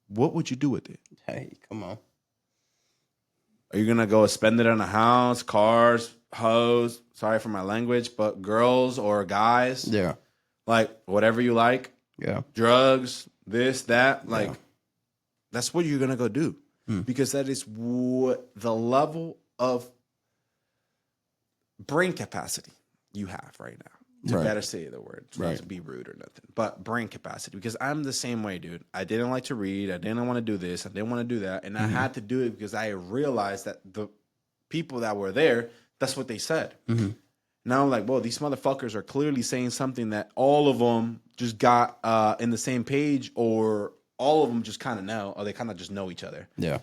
what would you do with it? Hey, come on. Are you going to go spend it on a house, cars, hoes, sorry for my language, but girls or guys? Yeah. Like, whatever you like. Yeah. Drugs, this, that. Like, that's what you're going to go do. Because that is what the level of brain capacity you have right now. To better say the word. Not to be rude or nothing. But brain capacity. Because I'm the same way, dude. I didn't like to read. I didn't want to do this. I didn't want to do that. And I had to do it because I realized that the people that were there, that's what they said. Now I'm like, whoa, these motherfuckers are clearly saying something that all of them just got in the same page, or all of them just kind of know, or they kind of just know each other. Yeah.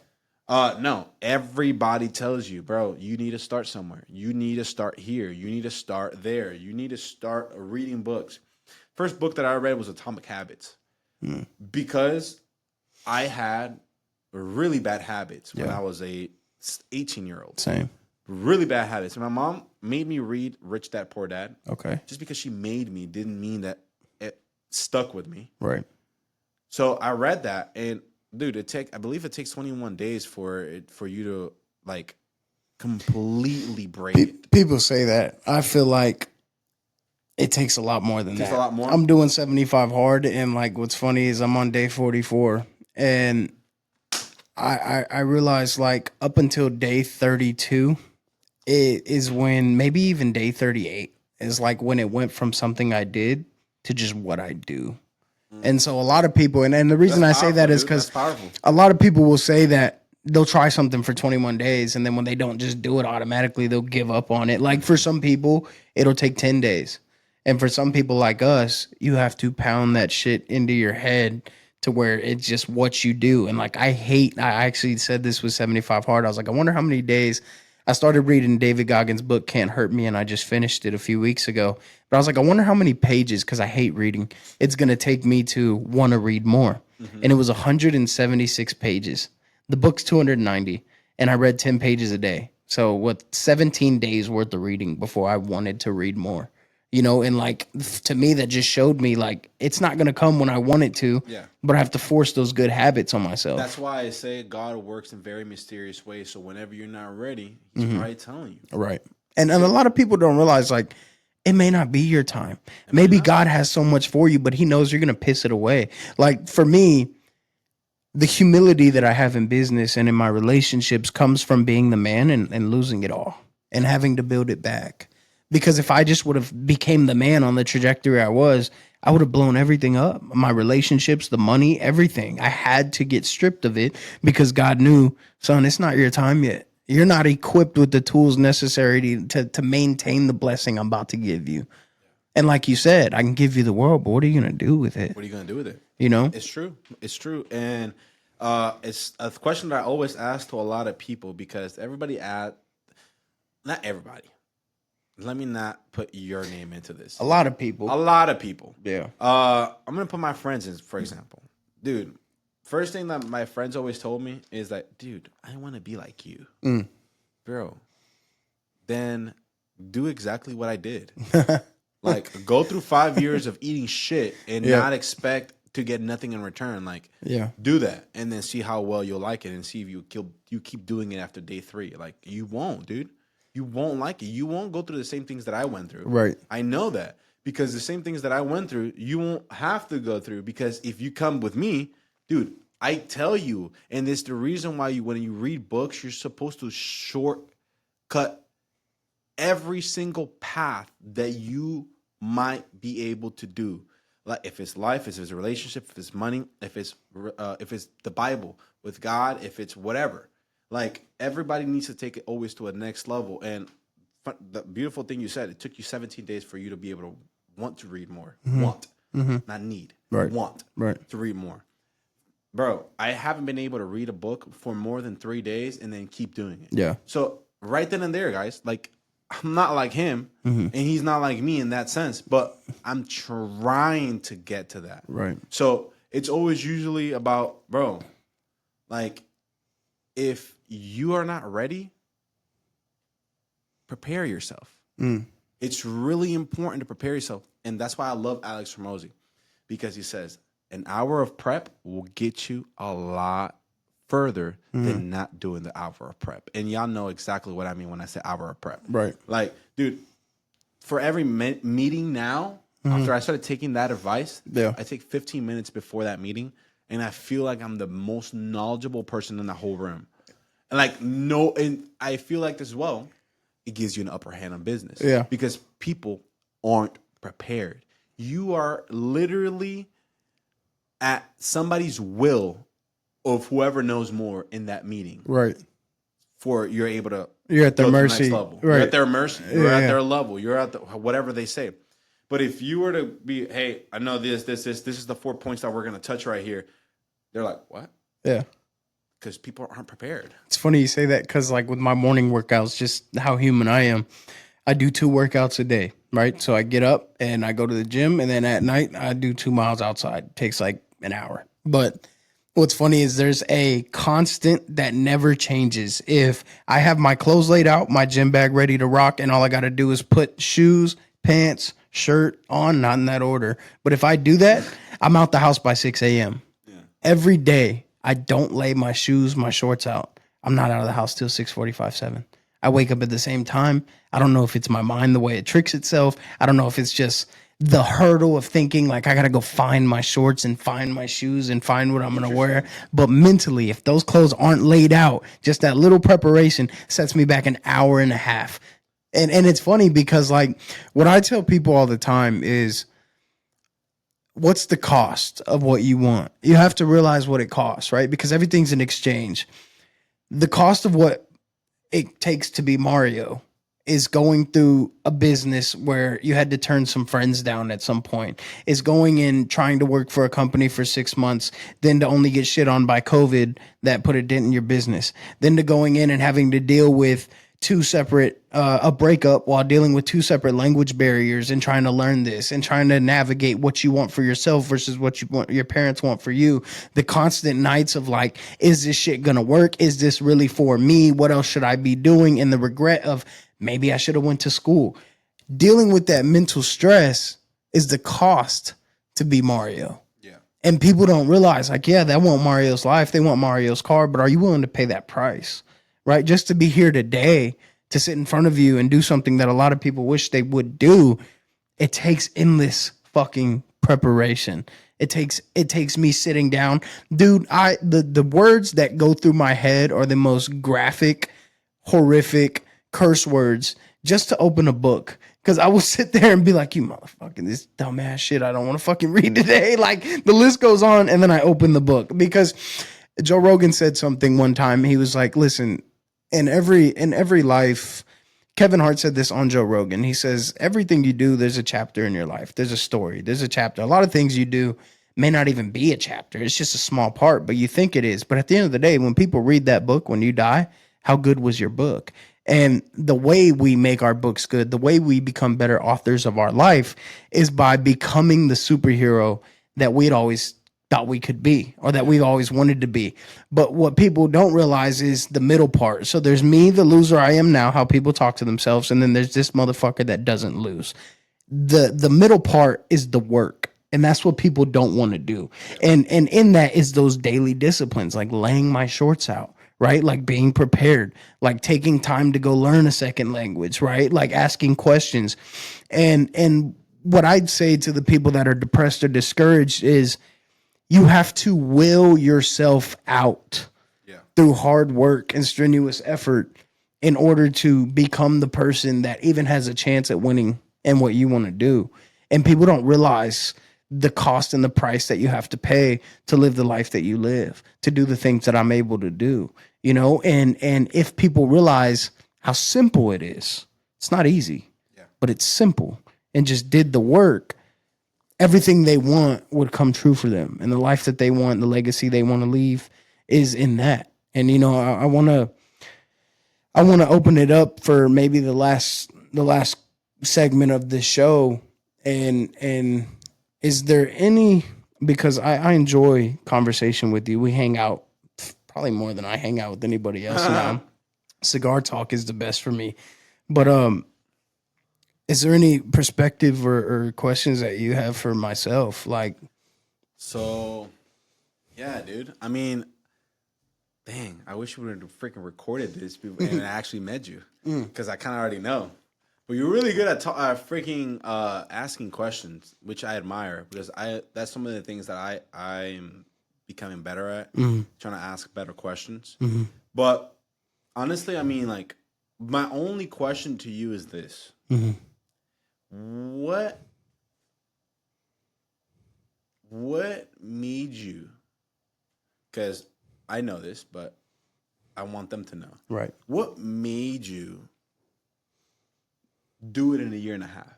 No, everybody tells you, bro, you need to start somewhere. You need to start here. You need to start there. You need to start reading books. First book that I read was Atomic Habits. Because I had really bad habits when I was a 18-year-old. Same. Really bad habits. My mom made me read Rich Dad, Poor Dad. Okay. Just because she made me didn't mean that it stuck with me. Right. So I read that, and dude, I believe it takes 21 days for you to like completely break it. People say that. I feel like it takes a lot more than that. A lot more. I'm doing 75 hard, and like what's funny is I'm on day 44, and I realized like up until day 32, it is when, maybe even day 38 is like when it went from something I did to just what I do. And so a lot of people, and the reason I say that is because a lot of people will say that they'll try something for 21 days, and then when they don't just do it automatically, they'll give up on it. Like for some people, it'll take 10 days. And for some people like us, you have to pound that shit into your head to where it's just what you do. And like, I actually said this was 75 hard. I was like, I wonder how many days. I started reading David Goggins' book, Can't Hurt Me, and I just finished it a few weeks ago. But I was like, I wonder how many pages, because I hate reading, it's going to take me to want to read more. And it was 176 pages. The book's 290, and I read 10 pages a day. So 17 days worth of reading before I wanted to read more. You know, and like, to me, that just showed me like, it's not going to come when I want it to, but I have to force those good habits on myself. That's why I say God works in very mysterious ways. So whenever you're not ready, He's probably telling you. Right. And a lot of people don't realize, like, it may not be your time. Maybe God has so much for you, but He knows you're going to piss it away. Like, for me, the humility that I have in business and in my relationships comes from being the man and losing it all and having to build it back. Because if I just would have became the man on the trajectory I was, I would have blown everything up. My relationships, the money, everything. I had to get stripped of it because God knew, son, it's not your time yet. You're not equipped with the tools necessary to maintain the blessing I'm about to give you. And like you said, I can give you the world, but what are you going to do with it? What are you gonna do with it? You know? It's true. It's true. And it's a question that I always ask to a lot of people because not everybody. Let me not put your name into this. A lot of people. A lot of people. Yeah. I'm gonna put my friends in, for example. Dude, first thing that my friends always told me is that, dude, I want to be like you. Bro. Then do exactly what I did. Like, go through 5 years of eating shit and not expect to get nothing in return. Like, do that and then see how well you'll like it and see if you keep doing it after day 3. Like, you won't, dude. You won't like it. You won't go through the same things that I went through. Right. I know that because the same things that I went through, you won't have to go through because if you come with me, dude, I tell you, and it's the reason why when you read books, you're supposed to shortcut every single path that you might be able to do. Like if it's life, if it's a relationship, if it's money, if it's the Bible with God, if it's whatever. Like everybody needs to take it always to a next level. And the beautiful thing you said, it took you 17 days for you to be able to want to read more. Want, not need. Right. Want to read more. Bro, I haven't been able to read a book for more than 3 days and then keep doing it. Yeah. So right then and there, guys, like I'm not like him and he's not like me in that sense, but I'm trying to get to that. Right. So it's always usually about, bro, like if you are not ready, prepare yourself. It's really important to prepare yourself. And that's why I love Alex Hormozy because he says an hour of prep will get you a lot further than not doing the hour of prep. And y'all know exactly what I mean when I say hour of prep. Right. Like, dude, for every meeting now, after I started taking that advice, I take 15 minutes before that meeting, and I feel like I'm the most knowledgeable person in the whole room. And I feel like this as well, it gives you an upper hand on business. Yeah. Because people aren't prepared. You are literally at somebody's will of whoever knows more in that meeting. Right. You're able to You're at their go to the mercy. next level. Right. You're at their mercy. You're at their level. You're at whatever they say. But if you were to be, hey, I know this is the 4 points that we're going to touch right here. They're like, what? Yeah. Because people aren't prepared. It's funny you say that because, like, with my morning workouts, just how human I am, I do 2 workouts a day, right? So I get up and I go to the gym, and then at night I do 2 miles outside. It takes like an hour. But what's funny is there's a constant that never changes. If I have my clothes laid out, my gym bag ready to rock, and all I got to do is put shoes, pants, shirt on, not in that order. But if I do that, I'm out the house by 6 a.m. Yeah. Every day. I don't lay my shoes, my shorts out. I'm not out of the house till 6:45, 7. I wake up at the same time. I don't know if it's my mind, the way it tricks itself. I don't know if it's just the hurdle of thinking like I got to go find my shorts and find my shoes and find what I'm going to wear. But mentally, if those clothes aren't laid out, just that little preparation sets me back an hour and a half. And it's funny because, like, what I tell people all the time is, what's the cost of what you want? You have to realize what it costs, right? Because everything's an exchange. The cost of what it takes to be Mario is going through a business where you had to turn some friends down at some point, is going in trying to work for a company for 6 months, then to only get shit on by COVID that put a dent in your business, then to going in and having to deal with a breakup while dealing with 2 separate language barriers and trying to learn this and trying to navigate what you want for yourself versus what your parents want for you. The constant nights of like, is this shit gonna work? Is this really for me? What else should I be doing? And the regret of maybe I should have went to school. Dealing with that mental stress is the cost to be Mario. Yeah. And people don't realize, like, yeah, they want Mario's life. They want Mario's car, but are you willing to pay that price? Right? Just to be here today, to sit in front of you and do something that a lot of people wish they would do, it takes endless fucking preparation. It takes me sitting down. Dude, the words that go through my head are the most graphic, horrific curse words just to open a book. Because I will sit there and be like, you motherfucking, this dumbass shit I don't want to fucking read today. Like, the list goes on, and then I open the book. Because Joe Rogan said something one time. He was like, listen, in every life, Kevin Hart said this on Joe Rogan. He says, everything you do, there's a chapter in your life. There's a story. There's a chapter. A lot of things you do may not even be a chapter. It's just a small part, but you think it is. But at the end of the day, when people read that book, when you die, how good was your book? And the way we make our books good, the way we become better authors of our life is by becoming the superhero that we'd always thought we could be or that we've always wanted to be. But what people don't realize is the middle part. So there's me, the loser I am now, how people talk to themselves, and then there's this motherfucker that doesn't lose. The middle part is the work. And that's what people don't want to do. And in that is those daily disciplines, like laying my shorts out, right? Like being prepared, like taking time to go learn a second language, right? Like asking questions. And what I'd say to the people that are depressed or discouraged is you have to will yourself out through hard work and strenuous effort in order to become the person that even has a chance at winning in what you want to do. And people don't realize the cost and the price that you have to pay to live the life that you live, to do the things that I'm able to do, you know? And if people realize how simple it is, it's not easy, but it's simple, and just did the work, everything they want would come true for them. And the life that they want, the legacy they want to leave is in that. And, you know, I want to open it up for maybe the last segment of this show. And is there any, because I enjoy conversation with you. We hang out probably more than I hang out with anybody else now. Cigar talk is the best for me. But is there any perspective or questions that you have for myself? Like, so, yeah, dude. I mean, dang, I wish we would have freaking recorded this and I actually met you, because I kind of already know. But you're really good at freaking asking questions, which I admire, because that's some of the things that I'm becoming better at, trying to ask better questions. But honestly, I mean, like, my only question to you is this. What made you, because I know this, but I want them to know. right. What made you do it in a year and a half?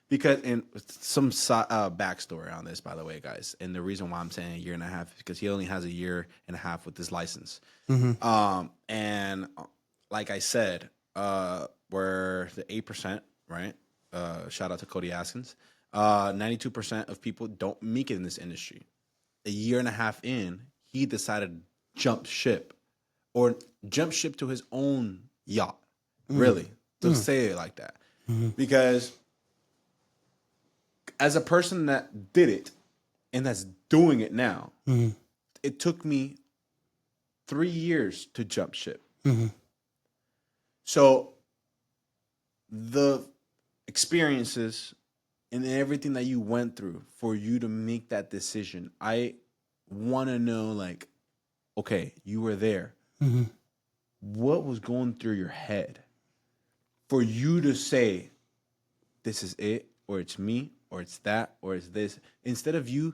Because, and some backstory on this, by the way, guys. And the reason why I'm saying a year and a half is because he only has a year and a half with his license. And like I said, we're the 8%, right? Shout out to Cody Askins. 92% of people don't make it in this industry. A year and a half in, he decided to jump ship to his own yacht. Really, to say it like that. Because as a person that did it and that's doing it now, it took me 3 years to jump ship. So the experiences and everything that you went through for you to make that decision, I want to know, like, okay, you were there. What was going through your head for you to say, this is it, or it's me, or it's that, or it's this, instead of you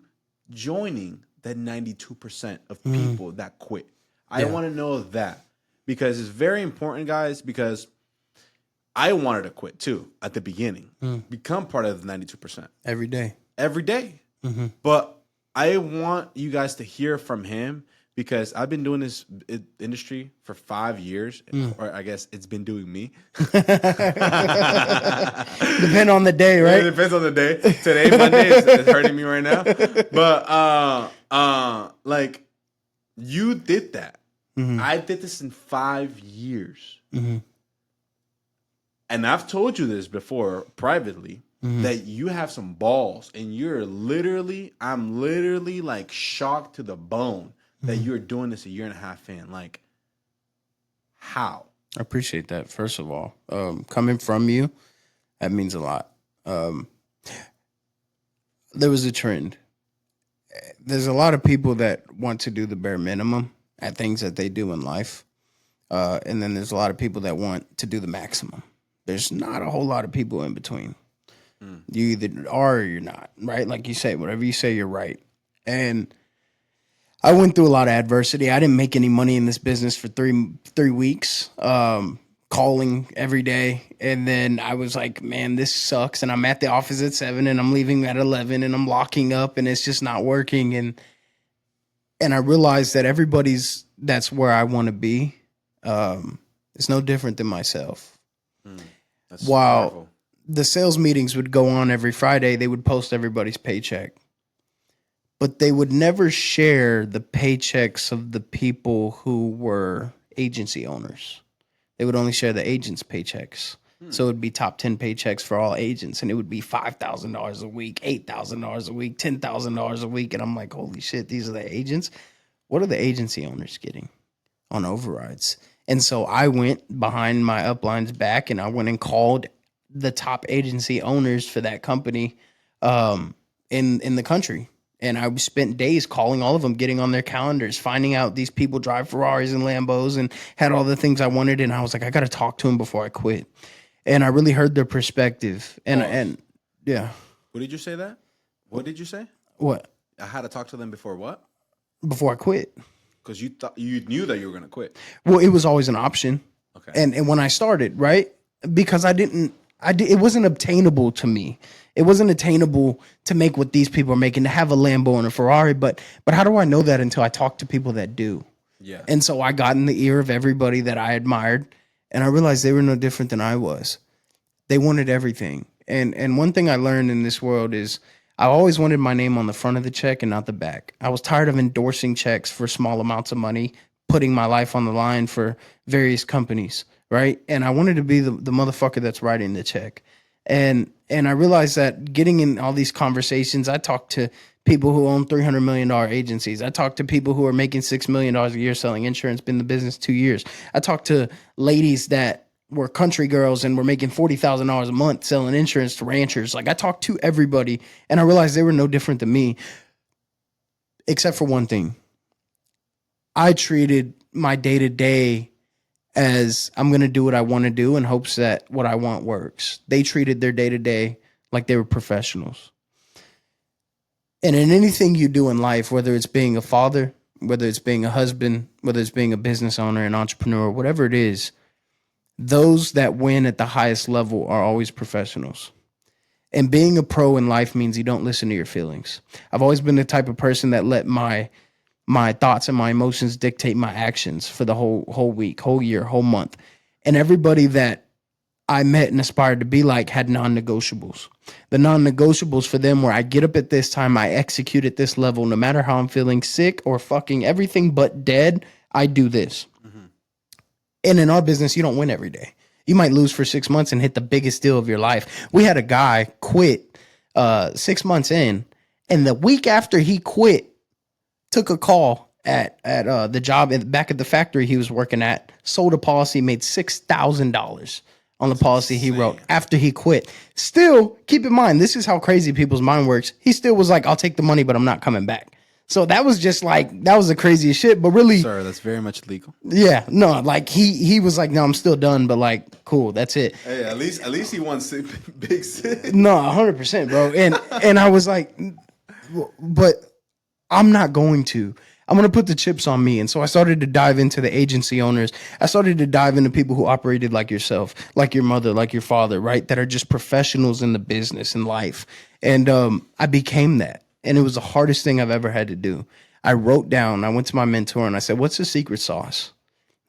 joining that 92% of people that quit? I want to know that, because it's very important, guys, because I wanted to quit too at the beginning, become part of the 92%. Every day. But I want you guys to hear from him, because I've been doing this industry for 5 years, or I guess it's been doing me. Depend on the day, right? It depends on the day. Today, Monday, it's hurting me right now. But like, you did that. I did this in 5 years. And I've told you this before privately, that you have some balls, and I'm literally like shocked to the bone that you're doing this a year and a half in. Like, how? I appreciate that. First of all, coming from you, that means a lot. There was a trend. There's a lot of people that want to do the bare minimum at things that they do in life. And then there's a lot of people that want to do the maximum. There's not a whole lot of people in between. You either are or you're not, right? Like you say, whatever you say, you're right. And I went through a lot of adversity. I didn't make any money in this business for three weeks, calling every day. And then I was like, man, this sucks. And I'm at the office at 7 and I'm leaving at 11 and I'm locking up and it's just not working. And I realized that that's where I want to be. It's no different than myself. That's While powerful. the sales meetings would go on every Friday, they would post everybody's paycheck, but they would never share the paychecks of the people who were agency owners. They would only share the agents' paychecks. So it would be top 10 paychecks for all agents, and it would be $5,000 a week, $8,000 a week, $10,000 a week. And I'm like, holy shit, these are the agents. What are the agency owners getting on overrides? And so I went behind my upline's back and I went and called the top agency owners for that company in the country. And I spent days calling all of them, getting on their calendars, finding out these people drive Ferraris and Lambos and had all the things I wanted. And I was like, I got to talk to them before I quit. And I really heard their perspective. And yeah. Who did you say that? What did you say? What? I had to talk to them before what? Before I quit. Because you knew that you were going to quit. Well, it was always an option. Okay. And when I started, right? Because it wasn't obtainable to me. It wasn't attainable to make what these people are making, to have a Lambo and a Ferrari. But how do I know that until I talk to people that do? Yeah. And so I got in the ear of everybody that I admired, and I realized they were no different than I was. They wanted everything. And one thing I learned in this world is I always wanted my name on the front of the check and not the back. I was tired of endorsing checks for small amounts of money, putting my life on the line for various companies, right? And I wanted to be the motherfucker that's writing the check. And I realized that getting in all these conversations, I talked to people who own $300 million agencies. I talked to people who are making $6 million a year selling insurance, been in the business 2 years. I talked to ladies that were country girls and were making $40,000 a month selling insurance to ranchers. Like, I talked to everybody, and I realized they were no different than me, except for one thing. I treated my day-to-day as I'm going to do what I want to do in hopes that what I want works. They treated their day-to-day like they were professionals. And in anything you do in life, whether it's being a father, whether it's being a husband, whether it's being a business owner, an entrepreneur, whatever it is, those that win at the highest level are always professionals. And being a pro in life means you don't listen to your feelings. I've always been the type of person that let my thoughts and my emotions dictate my actions for the whole week, whole year, whole month. And everybody that I met and aspired to be like had non-negotiables. The non-negotiables for them were I get up at this time, I execute at this level, no matter how I'm feeling sick or fucking everything but dead, I do this. Mm-hmm. And in our business, you don't win every day. You might lose for 6 months and hit the biggest deal of your life. We had a guy quit 6 months in, and the week after he quit, took a call at the job back at the factory he was working at, sold a policy, made $6,000 on the policy he wrote after he quit. Still, keep in mind, this is how crazy people's mind works. He still was like, I'll take the money, but I'm not coming back. So that was just like, that was the craziest shit. But really, sir, that's very much legal. Yeah, no, like he was like, no, I'm still done, but like, cool, that's it. Hey, at least he won big six. No, 100%, bro. And I was like, but I'm not going to. I'm going to put the chips on me. And so I started to dive into the agency owners. I started to dive into people who operated like yourself, like your mother, like your father, right? That are just professionals in the business and life. And I became that. And it was the hardest thing I've ever had to do. I wrote down, I went to my mentor and I said, what's the secret sauce?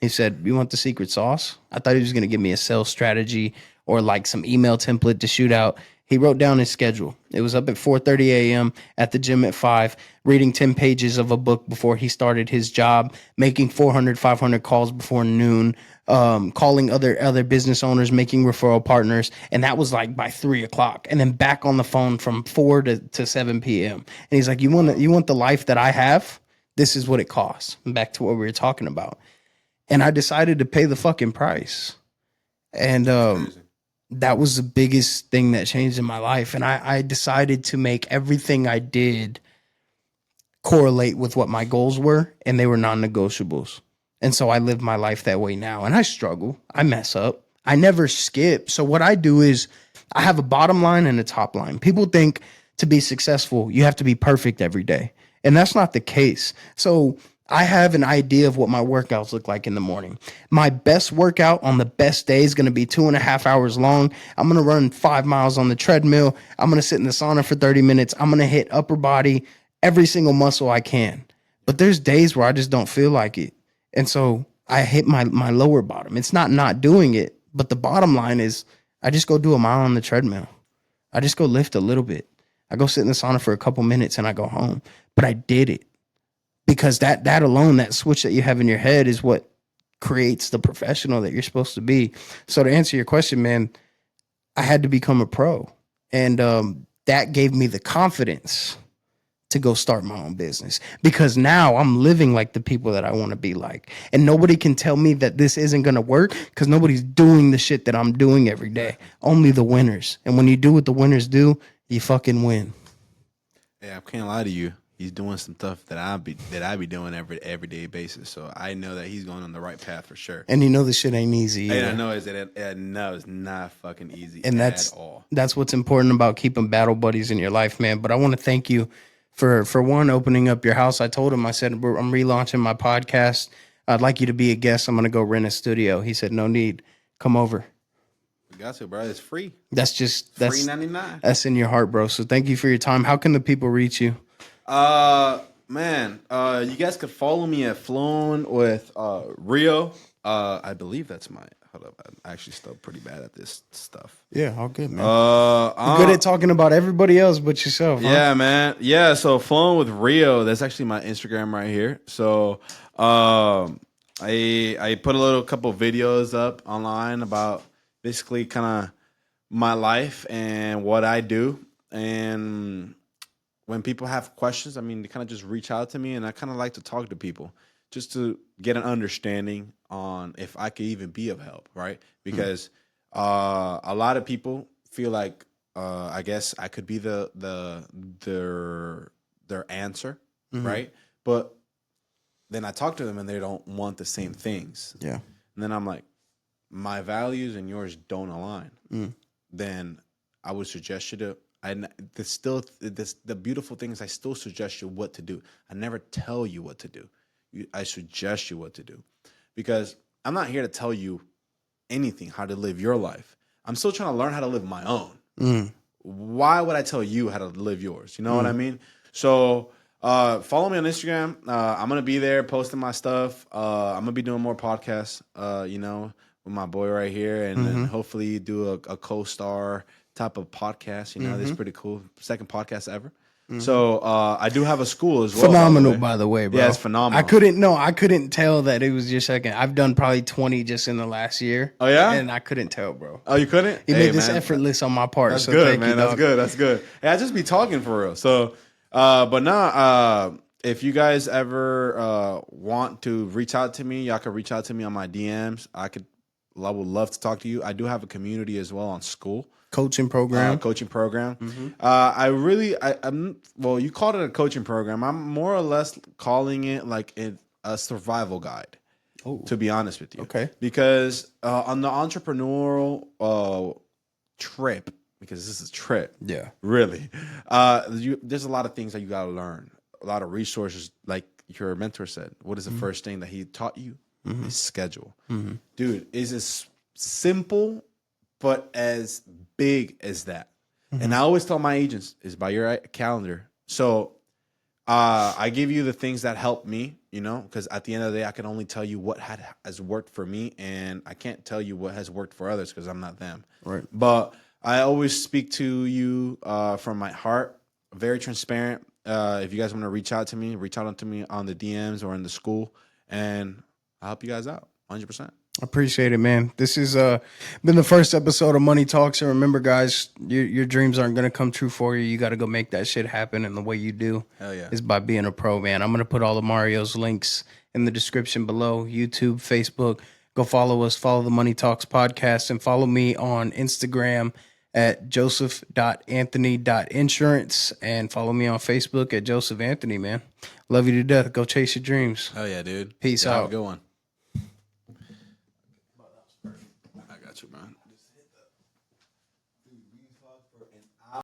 He said, you want the secret sauce? I thought he was going to give me a sales strategy or like some email template to shoot out. He wrote down his schedule. It was up at 4:30 a.m. at the gym at 5, reading 10 pages of a book before he started his job, making 400, 500 calls before noon, calling other business owners, making referral partners. And that was like by 3 o'clock. And then back on the phone from 4 to 7 p.m. And he's like, you want the life that I have? This is what it costs. And back to what we were talking about. And I decided to pay the fucking price. And that was the biggest thing that changed in my life. And I decided to make everything I did correlate with what my goals were, and they were non-negotiables. And so I live my life that way now. And I struggle. I mess up. I never skip. So what I do is I have a bottom line and a top line. People think to be successful, you have to be perfect every day. And that's not the case. So I have an idea of what my workouts look like in the morning. My best workout on the best day is going to be 2.5 hours long. I'm going to run 5 miles on the treadmill. I'm going to sit in the sauna for 30 minutes. I'm going to hit upper body, every single muscle I can. But there's days where I just don't feel like it. And so I hit my lower bottom. It's not doing it. But the bottom line is I just go do a mile on the treadmill. I just go lift a little bit. I go sit in the sauna for a couple minutes and I go home. But I did it. Because that alone, that switch that you have in your head is what creates the professional that you're supposed to be. So to answer your question, man, I had to become a pro. And that gave me the confidence to go start my own business, because now I'm living like the people that I want to be like. And nobody can tell me that this isn't going to work, because nobody's doing the shit that I'm doing every day. Only the winners. And when you do what the winners do, you fucking win. Yeah, I can't lie to you. He's doing some stuff that I be doing everyday basis. So I know that he's going on the right path for sure. And you know this shit ain't easy either. And I know it's not fucking easy and at all. That's what's important about keeping battle buddies in your life, man. But I want to thank you for one, opening up your house. I told him, I said, I'm relaunching my podcast. I'd like you to be a guest. I'm going to go rent a studio. He said, no need. Come over. We got to, bro. It's free. That's free 99. That's in your heart, bro. So thank you for your time. How can the people reach you? Man, you guys could follow me at Flown with Rio. I believe that's my. Hold up, I'm actually still pretty bad at this stuff. Yeah, all good, man. You're good at talking about everybody else but yourself. Huh? Yeah, man. Yeah, so Flown with Rio. That's actually my Instagram right here. So, I put a couple videos up online about basically kind of my life and what I do. And when people have questions, I mean, they kind of just reach out to me, and I kind of like to talk to people just to get an understanding on if I could even be of help, right? Because a lot of people feel like I guess I could be their answer, right? But then I talk to them and they don't want the same things. Yeah. And then I'm like, my values and yours don't align. Then I would suggest you to. The beautiful thing is I still suggest you what to do. I never tell you what to do. I suggest you what to do, because I'm not here to tell you anything, how to live your life. I'm still trying to learn how to live my own. Why would I tell you how to live yours? You know what I mean? So follow me on Instagram. I'm going to be there posting my stuff. I'm going to be doing more podcasts, with my boy right here, and then hopefully do a co-star type of podcast. This is pretty cool. Second podcast ever. So I do have a school as well. Phenomenal, by the way, bro. Yeah, it's phenomenal. I couldn't tell that it was your second. I've done probably 20 just in the last year. Oh yeah, and I couldn't tell, bro. Oh, you couldn't? You made this effortless on my part. That's so good, thank man. you, That's dog. good. That's good. Hey, I just be talking for real. So, but nah. If you guys ever want to reach out to me, y'all can reach out to me on my DMs. I would love to talk to you. I do have a community as well on school. Coaching program. Well, you called it a coaching program. I'm more or less calling it like a survival guide. Oh. To be honest with you. Okay. Because on the entrepreneurial trip, because this is a trip. Yeah. Really. There's a lot of things that you got to learn. A lot of resources, like your mentor said. What is the first thing that he taught you? His schedule. Dude, is as simple but as big as that. And I always tell my agents is by your calendar. So I give you the things that help me, because at the end of the day, I can only tell you what has worked for me, and I can't tell you what has worked for others because I'm not them. Right. But I always speak to you from my heart, very transparent. If you guys want to reach out to me on the DMs or in the school, and I'll help you guys out 100%. Appreciate it, man. This has been the first episode of Money Talks. And remember, guys, your dreams aren't going to come true for you. You got to go make that shit happen. And the way you do is by being a pro, man. I'm going to put all of Mario's links in the description below. YouTube, Facebook. Go follow us. Follow the Money Talks podcast. And follow me on Instagram at joseph.anthony.insurance. And follow me on Facebook at Joseph Anthony, man. Love you to death. Go chase your dreams. Hell yeah, dude. Peace out. Have a good one. Man.